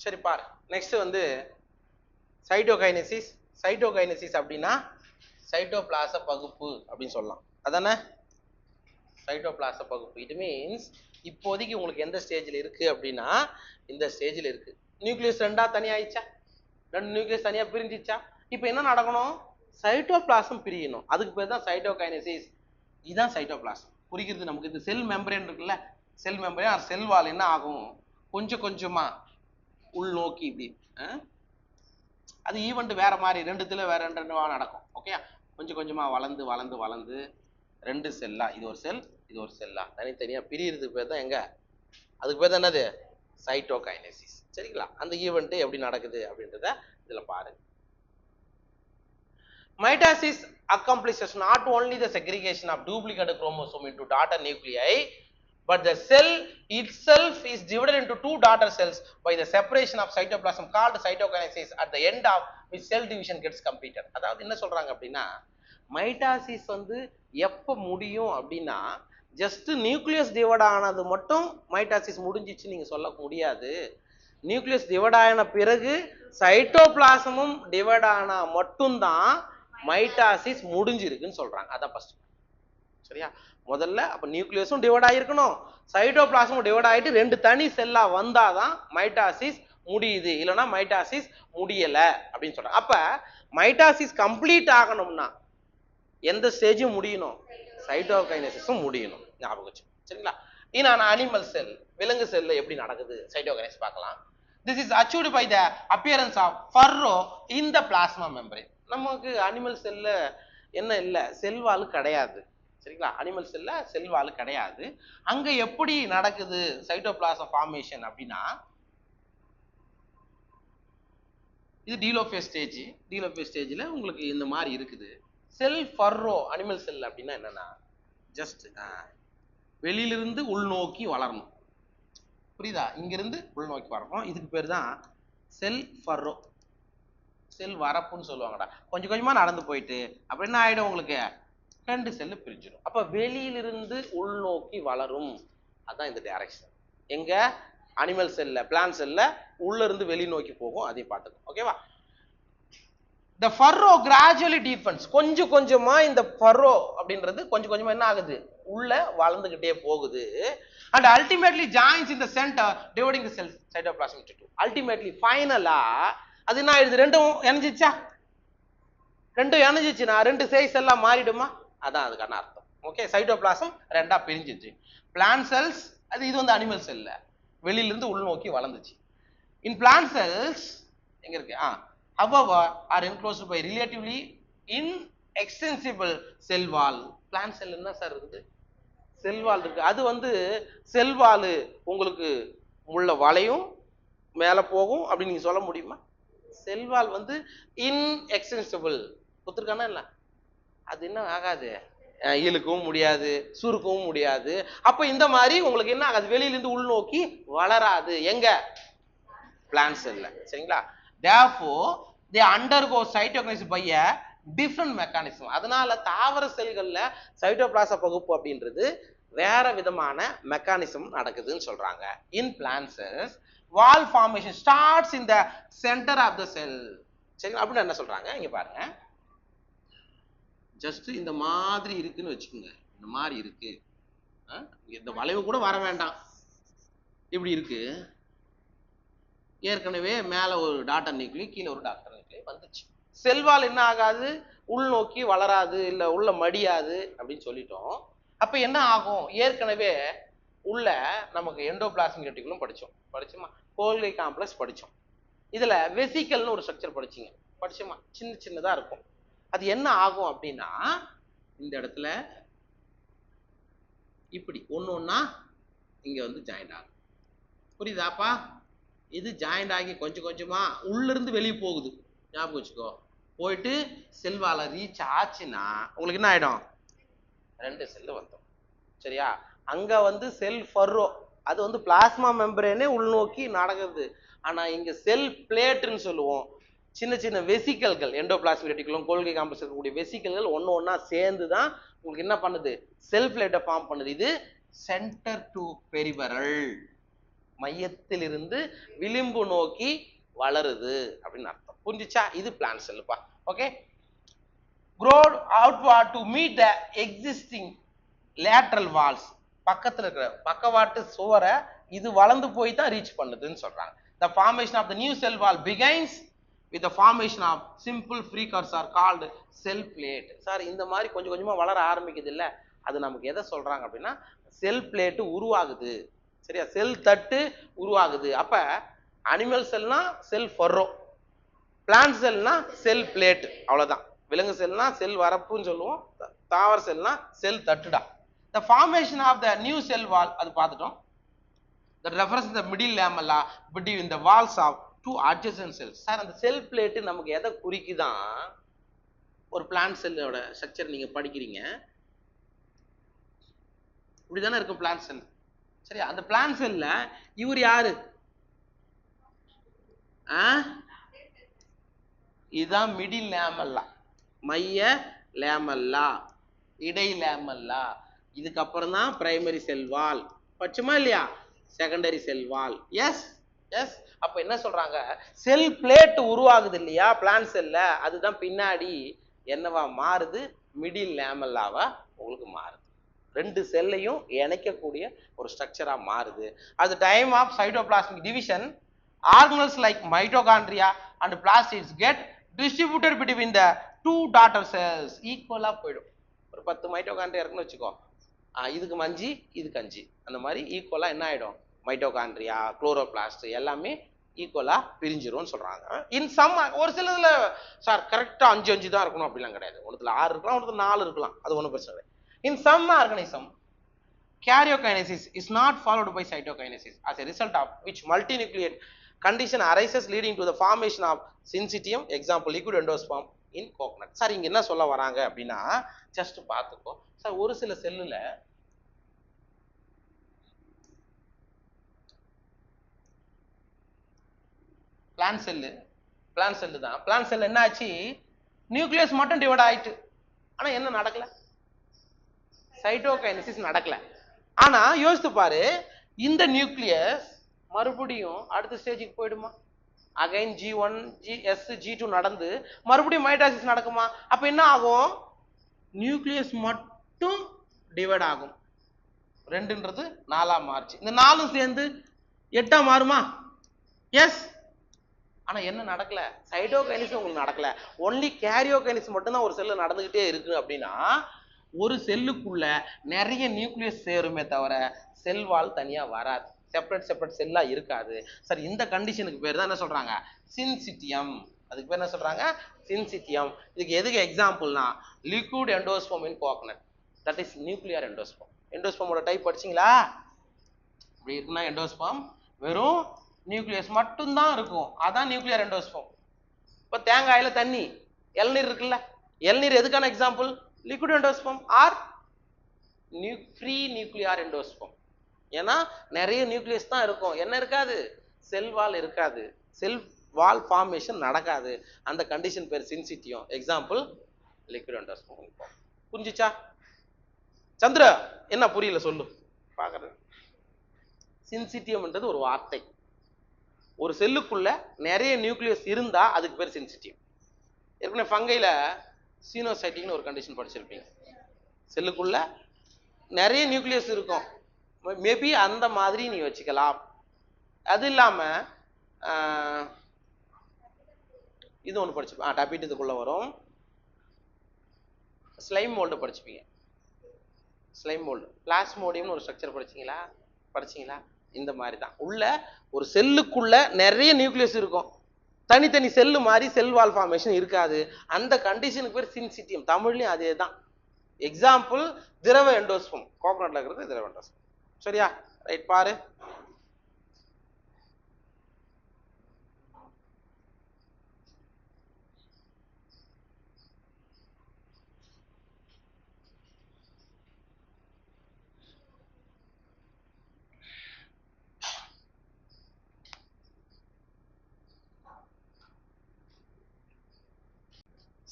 [SPEAKER 1] சரி பாரு, நெக்ஸ்ட் வந்து சைட்டோகைனசிஸ். சைட்டோகைனசிஸ் அப்படின்னா சைட்டோபிளாச பகுப்பு அப்படின்னு சொல்லலாம். அதானே சைட்டோபிளாச பகுப்பு. இட் மீன்ஸ் இப்போதைக்கு உங்களுக்கு எந்த ஸ்டேஜில் இருக்கு அப்படின்னா இந்த ஸ்டேஜில் இருக்கு. நியூக்ளியஸ் ரெண்டா தனியாயிடுச்சா, ரெண்டு நியூக்ளியஸ் தனியா பிரிஞ்சிச்சா. இப்போ என்ன நடக்கணும், சைட்டோபிளாசம் பிரியணும். அதுக்கு பேர் தான் சைட்டோகைனசிஸ். இதுதான் சைட்டோபிளாசம் குறிக்கிறது. நமக்கு இந்த செல் மெம்பரேன் இருக்குல்ல, செல் மெம்பரேன் செல் வால் என்ன ஆகும், கொஞ்சம் கொஞ்சமா உள்நோக்கி இப்படி அது ஈவெண்ட் வேற மாதிரி ரெண்டுத்துல வேற ரெண்டு நடக்கும். ஓகே, கொஞ்சம் கொஞ்சமா வளர்ந்து வளர்ந்து வளர்ந்து ரெண்டு செல்லா, இது ஒரு செல் இது ஒரு செல்லா தனித்தனியா பிரியறதுக்கு பேர் தான் எங்க, அதுக்கு பேர் தான் என்னது சைட்டோகைனசிஸ். சரிங்களா, அந்த ஈவெண்ட் எப்படி நடக்குது அப்படின்றத இதுல பாருங்க. Mitosis accomplishes not only the segregation of duplicate chromosome into daughter nuclei, but the cell itself is divided into two daughter cells by the separation of cytoplasm called cytokinesis, at the end of which cell division gets completed. அதாவது என்ன சொல்றாங்க அப்படின்னா, mitosis வந்து எப்போ முடியும் அப்படின்னா, just nucleus divide ஆனது மட்டும் மைட்டாசிஸ் முடிஞ்சிச்சு நீங்க சொல்ல முடியாது. நியூக்ளியஸ் டிவைட் ஆன பிறகு சைட்டோபிளாசமும் டிவைட் ஆனா மட்டும்தான் மைட்டாசிஸ் முடிஞ்சிருக்குன்னு சொல்றாங்க. அதான் ஃபர்ஸ்ட். சரியா, முதல்ல அப்ப நியூக்ளியஸும் டிவைட் ஆகிருக்கணும், சைட்டோபிளாசமும் டிவைட் ஆகிட்டு ரெண்டு தனி செல்லா வந்தாதான் மைட்டாசிஸ் முடியுது, இல்லைன்னா மைட்டாசிஸ் முடியல அப்படின்னு சொல்றாங்க. அப்ப மைட்டாசிஸ் கம்ப்ளீட் ஆகணும்னா எந்த ஸ்டேஜும் முடியணும், சைட்டோகைனசிஸும் முடியணும். ஞாபகம் வச்சு. சரிங்களா, இன் அனிமல் செல், விலங்கு செல்ல எப்படி நடக்குது சைட்டோகைனசிஸ் பார்க்கலாம். This is achieved by the appearance of furrow in the plasma membrane. நமக்கு அனிமல் செல்ல என்ன இல்லை, செல்வால் கிடையாது. சரிங்களா, அனிமல் செல்ல செல்வால் கிடையாது. அங்க எப்படி நடக்குது சைட்டோபிளாசம் ஃபார்மேஷன் அப்படின்னா, இது டீலோஃபேஸ் ஸ்டேஜ். டீலோஃபேஸ் ஸ்டேஜில் உங்களுக்கு இந்த மாதிரி இருக்குது. செல் ஃபர்ரோ அனிமல் செல் அப்படின்னா என்னன்னா, ஜஸ்ட் வெளியிலிருந்து உள்நோக்கி வளரணும். புரியுதா, இங்கிருந்து உள்நோக்கி வரணும். இதுக்கு பேர் தான் செல் ஃபர்ரோ, செல் வரப்புன்னு சொல்லுவாங்கடா. கொஞ்சம் கொஞ்சமா நடந்து போயிட்டு அப்படி என்ன ஆயிடும், உங்களுக்கு ரெண்டு செல்லு பிரிஞ்சிடும். அப்ப வெளியிலிருந்து உள்நோக்கி வளரும். அதான் இந்த டைரக்ஷன். எங்க அனிமல் செல்ல, பிளான்ட் செல்ல உள்ள இருந்து வெளி நோக்கி போகும். அதையும் பார்த்துக்கணும். ஓகேவா. The furrow gradually deepens. கொஞ்சம் கொஞ்சமா இந்த furrow அப்படின்றது கொஞ்சம் கொஞ்சமா என்ன ஆகுது, உள்ள வளர்ந்துகிட்டே போகுது. And ultimately joins in the center, dividing the cell cytoplasm into two. Ultimately ஃபைனலா அது என்ன ஆயிடுது, ரெண்டும் இணைஞ்சிச்சா, ரெண்டும் இணைஞ்சிச்சுன்னா ரெண்டு சைஸ் எல்லாம் மாறிடுமா, அதான் அதுக்கான அர்த்தம். ஓகே, சைட்டோபிளாசம் ரெண்டா பிரிஞ்சிச்சு. பிளான்ட் செல்ஸ் அது, இது வந்து அனிமல் செல்ல வெளியிலிருந்து உள்நோக்கி வளர்ந்துச்சு. இன் பிளான்ட் செல்ஸ் எங்க இருக்கு, however are enclosed by relatively inextensible cell wall. plant cell என்ன சார் இருக்குது, செல் வால் இருக்கு. அது வந்து செல் வால் உங்களுக்கு உள்ள வளையும் மேல போகும் அப்படின்னு நீங்க சொல்ல முடியுமா? செல் வால் வந்து inextensible கொடுத்துருக்கானா இல்ல, அது என்ன ஆகாது, இழுக்கவும் முடியாது சுருக்கவும் முடியாது. அப்ப இந்த மாதிரி உங்களுக்கு என்ன ஆகாது, வெளியிலிருந்து உள்நோக்கி வளராது. எங்க பிளான்ட் செல்ல. சரிங்களா, therefore they undergo cytokinesis by a different mechanism. அதனால தாவர செல்கள்ல சைட்டோபிளாச பகுப்பு அப்படின்றது வேற விதமான மெக்கானிசம் நடக்குதுன்னு சொல்றாங்க. in plant cells wall formation starts in the center of the cell. சரிங்களா, அப்படின்னு என்ன சொல்றாங்க இங்க பாருங்க. ஜஸ்ட் இந்த மாதிரி இருக்குன்னு வச்சுக்கோங்க, இந்த மாதிரி இருக்கு, இந்த வளைவு கூட வர வேண்டாம், இப்படி இருக்கு. ஏற்கனவே மேல ஒரு டாட்டர் நியூக்ளி, கீழே ஒரு டாட்டர் நியூக்ளி வந்துச்சு. செல்வால் என்ன ஆகாது, உள்நோக்கி வளராது, இல்ல உள்ள மடியாது அப்படின்னு சொல்லிட்டோம். அப்ப என்ன ஆகும், ஏற்கனவே உள்ள நமக்கு எண்டோபிளாஸ்மிக் ரெட்டிகுலம் படிச்சோமா, கோல்கி காம்ப்ளெக்ஸ் படிச்சோம். இதுல வெசிக்கல்னு ஒரு ஸ்ட்ரக்சர் படிச்சோமா, சின்ன சின்னதா இருக்கும். அது என்ன ஆகும் அப்படின்னா, இந்த இடத்துல இப்படி ஒண்ணு ஒண்ணா இங்க வந்து ஜாயிண்ட் ஆகும். புரியுதாப்பா, இது ஜாயிண்ட் ஆகி கொஞ்சம் கொஞ்சமா உள்ள இருந்து வெளியே போகுது. ஞாபகம் வச்சுக்கோ, போயிட்டு செல்வால ரீச் ஆச்சுன்னா உங்களுக்கு என்ன ஆயிடும், ரெண்டு செல்லு வந்தோம். சரியா, அங்க வந்து செல் ஃபர்ரோ, அது வந்து பிளாஸ்மா மெம்பரேனே உள்நோக்கி நடக்குது. ஆனா இங்க செல் பிளேட்னு சொல்லுவோம். சின்ன சின்ன வெசிக்கல்கள், எண்டோபிளாஸ்மிக் ரெட்டிகுலம், கோல்கி காம்ப்ளெக்ஸ் இருக்கக்கூடிய வெசிக்கல்கள் ஒன்னு ஒன்னா சேர்ந்து தான் உங்களுக்கு என்ன பண்ணுது, செல் பிளேட்டை ஃபார்ம் பண்ணுது. இது சென்டர் டு பெரிபெரல், மையத்திலிருந்து விளிம்பு நோக்கி வளருது அப்படின்னு அர்த்தம். புரிஞ்சுச்சா? இது பிளான்ட் செல்லுப்பா. Okay, grow outward to meet the existing lateral walls. பக்கத்துல இருக்கிற பக்கவாட்டு சுவரை இது வளர்ந்து போய் தான் ரீச் பண்ணுதுன்னு சொல்றாங்க. The formation of the new cell wall begins with the formation of simple precursor called cell plate. Sir இந்த மாதிரி கொஞ்சம் கொஞ்சமா வளர ஆரம்பிக்குது இல்ல, அது நமக்கு எதை சொல்றாங்க அப்படின்னா செல் பிளேட் உருவாகுது. சரியா? செல் தட்டு உருவாகுது. அப்ப அனிமல் செல்னா செல் ஃபர்ரோ, பிளான்ட் செல்னா செல் பிளேட், அவ்வளவுதான். விலங்கு செல்னா செல் வரப்புன்னு சொல்லுவோம், தாவர செல்னா செல் தட்டுடா. The formation of the new cell wall அது பார்த்துட்டோம். The reference the middle lamella between the walls of two adjacent cells. Sir அந்த செல் பிளேட் நமக்கு எதை குறிக்குதான்? ஒரு பிளான்ட் செல்லோட ஸ்ட்ரக்சர் நீங்க படிக்கிறீங்க, இப்படிதானே இருக்கும் பிளான்ட் செல். சரியா? அந்த பிளான்ட் செல்ல இவர் யாரு? இதுதான் மிடில் லேமல்லா, மைய லேமல்லா, இடை லேமல்லா. இதுக்கப்புறம் தான் பிரைமரி செல் வால். பட்சமா இல்லையா? Secondary cell wall. Yes yes. அப்ப என்ன சொல்றாங்க, செல் பிளேட் உருவாகுது இல்லையா பிளான்ட் செல்ல, அதுதான் பின்னாடி என்னவா மாறுது? மிடில் லேமல்லாவா உங்களுக்கு மாறுது. ரெண்டு செல்லையும் இணைக்கக்கூடிய ஒரு ஸ்ட்ரக்சரா மாறுது. at the time of cytoplasmic division, organelles like mitochondria and plastids get distributed between the two daughter cells. ஈக்குவலா போயிடும். ஒரு 10 மைட்டோகாண்ட்ரியா இருக்குன்னு வச்சுக்கோ, இதுக்கு 5 இதுக்கு 5, அந்த மாதிரி ஈக்குவலா என்ன ஆயிடும்? மைட்டோகாண்ட்ரியா, குளோரோபிளாஸ்ட் எல்லாமே ஈக்குவலா பிரிஞ்சிரும்னு சொல்றாங்க. இன் சம் ஒரு சிலதுல சார் கரெக்டா 5 தான் இருக்கணும் அப்படிலாம் கிடையாது. ஒன்றுல 6 இருக்கலாம், ஒன்றுல 4 இருக்கலாம், அது ஒன்றும் பிரச்சனை இல்லை. In some organism, karyokinesis is not followed by cytokinesis, as a result of which multinucleate condition arises leading to the formation of syncytium. Example, liquid endosperm in coconut. Sir இங்க என்ன சொல்ல வராங்க அப்படின்னா ஜஸ்ட் பார்த்துக்கோ சார், ஒரு சில செல்லுல plant cell தான். பிளான்ட் செல் என்ன ஆச்சு? நியூக்ளியஸ் மட்டும் டிவைட் ஆயிட்டு, ஆனா என்ன நடக்கல? சைட்டோகைனசிஸ் நடக்கல. ஆனா யோசித்து பாரு, இந்த நியூக்ளியஸ் மறுபடியும் அடுத்த ஸ்டேஜுக்கு போயிடுமா? அகைன் G1 GS G2 நடந்து மறுபடியும் மைட்டாசிஸ் நடக்குமா? அப்ப என்ன ஆகும்? நியூக்ளியஸ் மட்டும் டிவைட் ஆகும். 2ன்றது 4ஆ மாறுச்சு, இந்த 4 சேர்ந்து 8ஆ மாறுமா? எஸ். ஆனா என்ன நடக்கல? சைட்டோகைனசிஸ் உங்களுக்கு நடக்கல. ஒன்லி கேரியோகைனசிஸ் மட்டும் தான் ஒரு செல்ல நடந்துகிட்டே இருக்கு. அப்படின்னா ஒரு செல்லுக்குள்ள நிறைய நியூக்ளியஸ் சேருமே தவிர செல் வால் தனியா வராது, செப்பரேட் செல்லா இருக்காது. சார் இந்த கண்டிஷனுக்கு பேர் தான் என்ன சொல்றாங்க? சின்சிட்டியம். அதுக்கு பேர் என்ன சொல்றாங்க? சின்சிட்டியம். இதுக்கு எதுக்கு எக்ஸாம்பிள்னா liquid endosperm in coconut, that is nuclear endosperm. எண்டோஸ்போமோட டைப் படிச்சீங்களா? இப்படி இருக்குன்னா எண்டோஸ்போம் வெறும் நியூக்ளியஸ் மட்டும்தான் இருக்கும், அதான் நியூக்ளியர் எண்டோஸ்போம். இப்போ தேங்காயில தண்ணி, இளநீர் இருக்குல்ல, இளநீர் எதுக்கான example? liquid endosperm or free nuclear endosperm. ஏன்னா நிறைய நியூக்ளியஸ் தான் இருக்கும், என்ன இருக்காது? செல் வால் இருக்காது, செல் வால் ஃபார்மேஷன் நடக்காது. அந்த கண்டிஷன் பேர் சின்சிட்டியம். Example liquid endosperm. புரிஞ்சுச்சா? சந்திர என்ன புரியல சொல்லு பாக்குறது. சின்சிட்டியம்ன்றது ஒரு வார்த்தை. ஒரு செல்லுக்குள்ள நிறைய நியூக்ளியஸ் இருந்தா அதுக்கு பேர் சின்சிட்டியம். ஏற்கனவே ஃபங்கைல சீனோசைட்டிக்னு ஒரு கண்டிஷன் படிச்சிருப்பீங்க. செல்லுக்குள்ள நிறைய நியூக்ளியஸ் இருக்கும், மேபி அந்த மாதிரி நீ வச்சுக்கலாம். அது இல்லாம இது ஒன்று படிச்சுப்பேன், டபிட் இதுக்குள்ள வரும். ஸ்லைம் மோல்டு படிச்சுப்பீங்க. ஸ்லைம் மோல்டு, பிளாஸ்மோடியம்னு ஒரு ஸ்ட்ரக்சர் படிச்சீங்களா? இந்த மாதிரி தான் உள்ள ஒரு செல்லுக்குள்ள நிறைய நியூக்ளியஸ் இருக்கும், தனித்தனி செல்லு மாதிரி செல் வால் ஃபார்மேஷன் இருக்காது. அந்த கண்டிஷனுக்கு பேர் சின்சிட்டியம். தமிழ்லயும் அதே தான். எக்ஸாம்பிள் திரவ எண்டோஸ்பம், கோகனட்ல இருக்கிறது திரவ எண்டோஸ்பம். சரியா? ரைட், பாரு.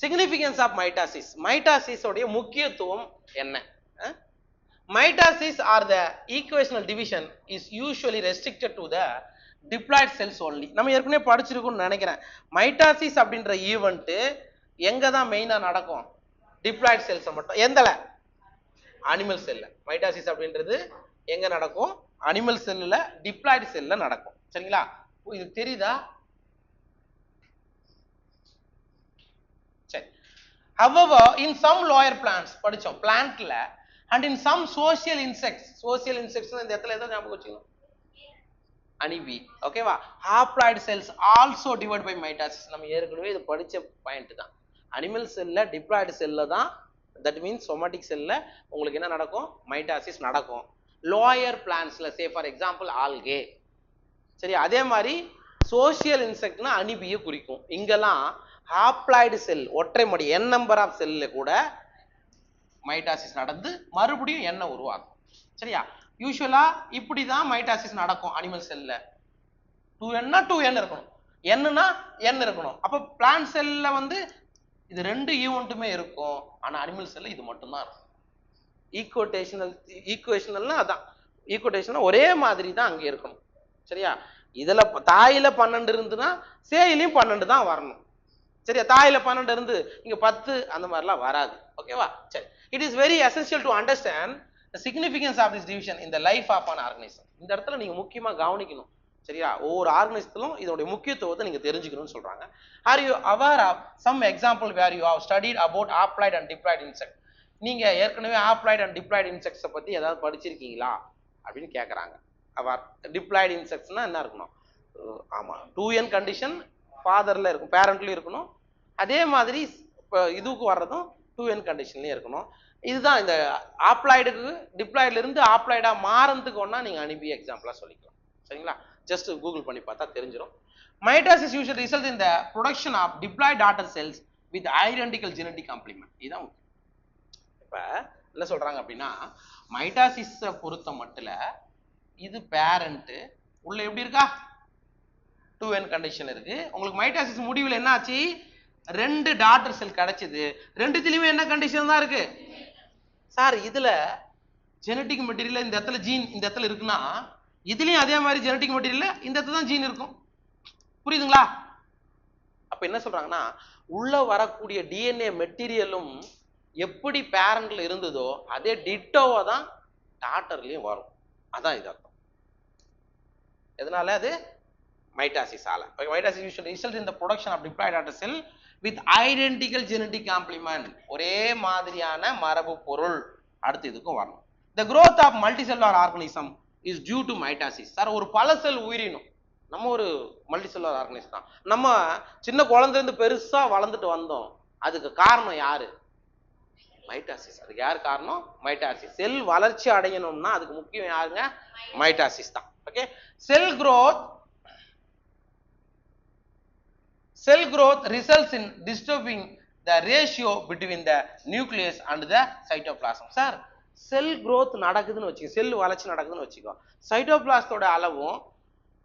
[SPEAKER 1] Significance of mitosis. மைட்டாசிஸ் உடைய முக்கியத்துவம் என்ன? Mitosis or the equational division is usually restricted to the diploid cells only. நம்ம ஏற்கனவே படிச்சிருக்கோம்னு நினைக்கிறேன். மைட்டாசிஸ் அப்படின்ற ஈவெண்ட் எங்க தான் மெயினா நடக்கும்? டிப்ளாய்ட் செல்ஸ் மட்டும். எந்தல? அனிமல் செல்ல. மைட்டாசிஸ் அப்படின்றது எங்க நடக்கும்? அனிமல் செல்ல, டிப்ளாய்ட் செல்ல நடக்கும். சரிங்களா? இது தெரியுதா? சரி. However, in some lower plants படிச்சோம் பிளான்ட்ல and in some social insects இந்த இடத்துல எதை ஞாபகம் வச்சுக்கணும்? அனிபி. ஓகேவா? Haploid cells also divide by mitosis. நம்ம ஏற்கனவே இது படிச்ச பாயிண்ட் தான். அனிமல் செல்ல டிப்ளாய்டு செல்ல தான், தட் மீன்ஸ் சொமாட்டிக் செல்ல உங்களுக்கு என்ன நடக்கும்? மைட்டாசிஸ் நடக்கும். லோயர் பிளான்ட்ஸ்ல சே ஃபார் எக்ஸாம்பிள் ஆல்கே. சரி, அதே மாதிரி சோசியல் இன்செக்ட்னா அனிபியை குறிக்கும். இங்கெல்லாம் ஹாப்ளாய்டு செல் ஒற்றை மடி n நம்பர் ஆஃப் செல்ல கூட மைட்டாசிஸ் நடந்து மறுபடியும் என்ன உருவாக்கும். சரியா? யூசுவலா இப்படிதான் மைட்டாசிஸ் நடக்கும் அனிமல் செல்ல. 2n 2n இருக்கணும், என்னன்னா n இருக்கணும். அப்ப பிளான்ட் செல்ல வந்து இது ரெண்டு ஈவெண்ட்டுமே இருக்கும். ஆனா அனிமல் செல்ல இது மட்டும் தான் இருக்கும். ஈக்குவேஷனல்னா அதான் ஈக்குவேஷன் ஒரே மாதிரி தான் அங்க இருக்கணும். சரியா? இதுல தாயில 12 இருந்துன்னா சேயிலையும் 12 தான் வரணும். சரியா? தாயில 12 இருந்து இங்க 10 அந்த மாதிரிலாம் வராது. ஓகேவா? சரி, it is very essential to understand the significance of this division in the life of an organism. இந்த இடத்துல நீங்க முக்கியமா கவனிக்கணும். சரியா? ஒவ்வொரு ஆர்கனிசத்திலும் இதோட முக்கியத்துவத்தை நீங்க தெரிஞ்சுக்கணும்னு சொல்றாங்க. Are you aware of some example where you have studied about haploid and diploid insect? நீங்க ஏற்கனவே haploid and diploid insects பத்தி ஏதாவது படிச்சிருக்கீங்களா அப்படின்னு கேக்குறாங்க. அவர் diploid insectsனா என்ன இருக்கணும்? ஆமா, 2n கண்டிஷன் ஃபாதர்ல இருக்கும், பேரண்ட்லயும் இருக்கணும். அதே மாதிரி இதுக்கு வர்றதும் 2n கண்டிஷன்லயும் இருக்கணும். இதுதான் இந்த ஆப்ளாய்டுக்கு டிப்ளாய்டுல இருந்து ஆப்ளாய்டா மாறதுக்கு ஒண்ணா நீங்க அனுப்பி எக்ஸாம்பிளா சொல்லிக்கலாம். சரிங்களா? ஜஸ்ட் கூகுள் பண்ணி பார்த்தா தெரிஞ்சிடும். Mitosis usually result in the production of diploid daughter cells with identical genetic complement. இதுதான் இப்ப என்ன சொல்றாங்க அப்படின்னா, மைட்டாசிஸை பொறுத்த மட்டும் இது பேரண்ட் உள்ள எப்படி இருக்கா? 2n கண்டிஷன் இருக்கு. உங்களுக்கு மைட்டாசிஸ் முடிவில் என்ன ஆச்சு? 2 டாட்டர் செல் கிடைச்சது. ரெண்டுத்திலுமே என்ன கண்டிஷன் தான் இருக்கு? சார், இதுல ஜெனடிக் மெட்டீரியல் இந்த இடத்துல ஜீன் இந்த இடத்துல இருக்குன்னா இதுலயும் அதே மாதிரி ஜெனடிக் மெட்டீரியல் இந்த இடத்துல தான் ஜீன் இருக்கும். புரியுதுங்களா? அப்ப என்ன சொல்றாங்கன்னா, உள்ள வரக்கூடிய டிஎன்ஏ மெட்டீரியலும் எப்படி பேரண்ட்ல இருந்ததோ அதே டிட்டோவா தான் டாட்டர்லயும் வரும். அதான் இது அர்த்தம். எதனால? அது மைட்டாசிஸ் ஆல. Mitosis usually result in the production of diploid daughter cell with identical genetic complement. ஒரே மாதிரியான மரபு பொருள் அடுத்து இதுக்கும் வரணும். The growth of multicellular organism is due to mitosis. Sir, ஒரு பல செல் உயிரினம் நம்ம ஒரு மல்டிசெல்லுலார் ஆர்கானிசம் தான். நம்ம சின்ன குழந்தைல இருந்து பெருசா வளர்ந்துட்டு வந்தோம். அதுக்கு காரணம் யாரு? மைட்டாசிஸ். அதுக்கு யார் காரணம்? மைட்டாசிஸ். செல் வளர்ச்சி அடையணும்னா அதுக்கு முக்கியம் யாருங்க? மைட்டாசிஸ் தான். Okay. Sell growth results in disturbing the ratio between the nucleus and the cytoplasm. Sir, sell growth நடக்குதுன்னு வச்சுக்கோ, செல் வளர்ச்சி நடக்குதுன்னு வச்சுக்கோ, சைட்டோபிளாஸ்டோட அளவும்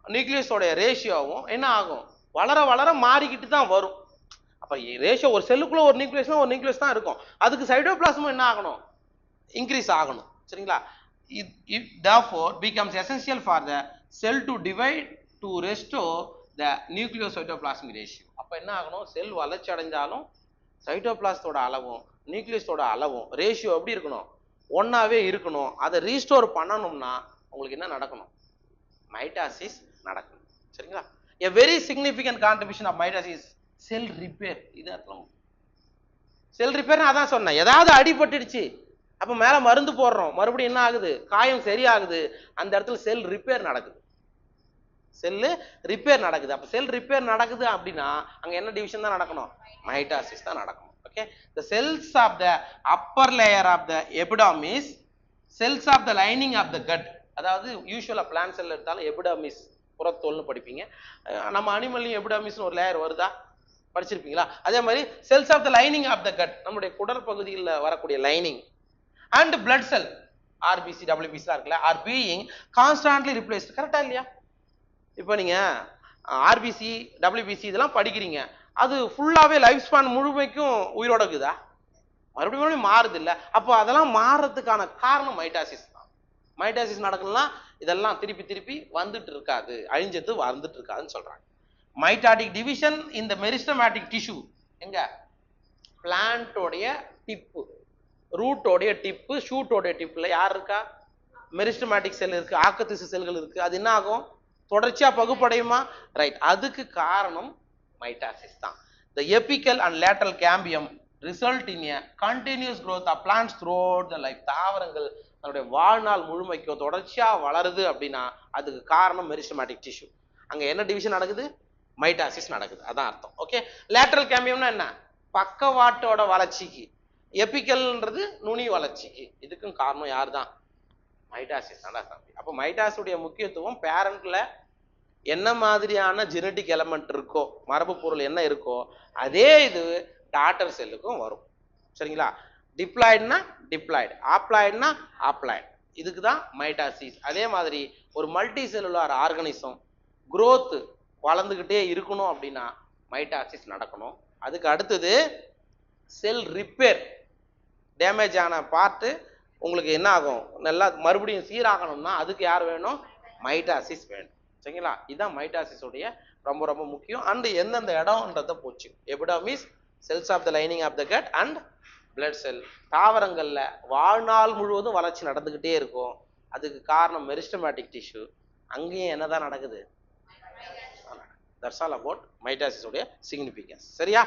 [SPEAKER 1] நியூக்ளியஸோட ரேஷியோவும் என்ன ஆகும்? வளர வளர மாறிக்கிட்டு தான் வரும். அப்ப ரேஷியோ ஒரு செல்லுக்குள்ள ஒரு நியூக்ளியஸ்னா ஒரு நியூக்ளியஸ் தான் இருக்கும். அதுக்கு சைட்டோபிளாசமும் என்ன ஆகணும்? இன்க்ரீஸ் ஆகணும். சரிங்களா? It therefore becomes essential for the cell to divide to restore the nucleocytoplasmic ratio. அப்ப என்ன ஆகணும்? செல் வளர்ச்சி அடைஞ்சாலும் சைட்டோபிளாஸ்டோட அளவும் நியூக்ளியஸோட அளவும் ரேஷியோ எப்படி இருக்கணும்? ஒன்னாவே இருக்கணும். அதை ரீஸ்டோர் பண்ணணும்னா உங்களுக்கு என்ன நடக்கணும்? மைட்டாசிஸ் நடக்கணும். சரிங்களா? A very significant contribution of mitosis sell repair. இது அர்த்தம். செல் ரிப்பேர் அதான் சொன்னேன். ஏதாவது அடிபட்டுடுச்சு, அப்ப மேல மருந்து போடுறோம், மறுபடியும் என்ன ஆகுது? காயம் சரியாகுது. அந்த இடத்துல செல் ரிப்பேர் நடக்குது. செல் ரிப்பேர் நடக்குது. அப்ப செல் ரிப்பேர் நடக்குது அப்படின்னா அங்க என்ன டிவிஷன் தான் நடக்கணும்? மைட்டாசிஸ் தான் நடக்கணும். Okay. The cells of the upper layer of the epidermis, cells of the lining of the gut. அதாவது யூசுவலா பிளான்ட் செல் எடுத்தாலும் எபிடர்மிஸ் புறத்தோல்னு படிப்பீங்க. நம்ம அனிமல்லையும் எபிடர்மிஸ்னு ஒரு லேயர் வருதா? படிச்சிருப்பீங்களா? அதே மாதிரி cells of the lining of the gut, நம்முடைய குடல் பகுதியில் வரக்கூடிய lining and blood cell RBC WBC இருக்குல்ல, ஆர் பீயிங் கான்ஸ்டன்ட்லி ரிப்ளேஸ்ட். கரெக்டா இல்லையா? இப்போ நீங்க ஆர்பிசி டபிள்யூபிசி இதெல்லாம் படிக்கிறீங்க, அது ஃபுல்லாவே லைஃப் ஸ்பான் முழுமைக்கும் உயிரோட இருக்குதா? மறுபடியும் மாறுது இல்ல? அப்போ அதெல்லாம் மாறுறதுக்கான காரணம் மைட்டாசிஸ் தான். மைட்டாசிஸ் நடக்கணும்னா இதெல்லாம் திருப்பி திருப்பி வந்துட்டு இருக்காது, அழிஞ்சது வந்துட்டு இருக்காதுன்னு சொல்றாங்க. மைட்டாடிக் டிவிஷன் இந்த மெரிஸ்டமேட்டிக் டிஷ்யூ எங்க பிளான்ட்டோடைய டிப்பு, ரூட்டோடைய டிப்பு, ஷூட்டோடைய டிப்ல யார் இருக்கா? மெரிஸ்டமேட்டிக் செல் இருக்கு, ஆக்கத்திசு செல்கள் இருக்கு. அது என்ன ஆகும்? தொடர்ச்சியா பகுப்படையுமா? ரைட். அதுக்கு காரணம் மைட்டாசிஸ் தான். The apical and lateral cambium result in a continuous growth of plants throughout the life. தாவரங்கள் அதனுடைய வாழ்நாள் முழுமைக்கும் தொடர்ச்சியா வளருது அப்படின்னா அதுக்கு காரணம் மெரிஸ்டமேட்டிக் டிஷ்யூ. அங்க என்ன டிவிஷன் நடக்குது? மைட்டாசிஸ் நடக்குது. அதான் அர்த்தம். ஓகே. லேட்டரல் கேம்பியம்னா என்ன? பக்கவாட்டோட வளர்ச்சிக்கு. எபிக்கல்ன்றது நுனி வளர்ச்சிக்கு. இதுக்கும் காரணம் யார் தான்? மைட்டாசிஸ் தான். அப்போ மைட்டாசிஸுடைய முக்கியத்துவம் பேரண்ட்ல என்ன மாதிரியான ஜெனட்டிக் எலமெண்ட் இருக்கோ, மரபு பொருள் என்ன இருக்கோ அதே இது டாட்டர் செல்லுக்கும் வரும். சரிங்களா? டிப்ளாய்டுனா டிப்ளாய்டு, ஆப்ளாய்டுனா ஆப்ளாய்டு. இதுக்கு தான் மைட்டாசிஸ். அதே மாதிரி ஒரு மல்டி செல்லுலார் ஆர்கனிசம் growth வளர்ந்துக்கிட்டே இருக்கணும் அப்படின்னா மைட்டாசிஸ் நடக்கணும். அதுக்கு அடுத்தது செல் ரிப்பேர், டேமேஜ் ஆன பார்ட்டு உங்களுக்கு என்ன ஆகும்? நல்லா மறுபடியும் சீராகணும்னா அதுக்கு யார் வேணும்? மைட்டாசிஸ் வேணும். சரிங்களா? இதுதான் மைட்டாசிஸ் உடைய ரொம்ப ரொம்ப முக்கியம். அண்ட் எந்தெந்த இடம்ன்றத போச்சு. Epidermis, cells of the lining of the gut and blood cell. தாவரங்கள்ல வாழ்நாள் முழுவதும் வளர்ச்சி நடந்துகிட்டே இருக்கும். அதுக்கு காரணம் மெரிஸ்டமேட்டிக் டிஷ்யூ. அங்கேயும் என்னதான் நடக்குது? தட்ஸ் ஆல் அபவுட் மைட்டாசிஸ் உடைய சிக்னிஃபிகன்ஸ். சரியா?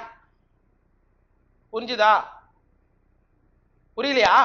[SPEAKER 1] புரிஞ்சுதா? புரியலையா?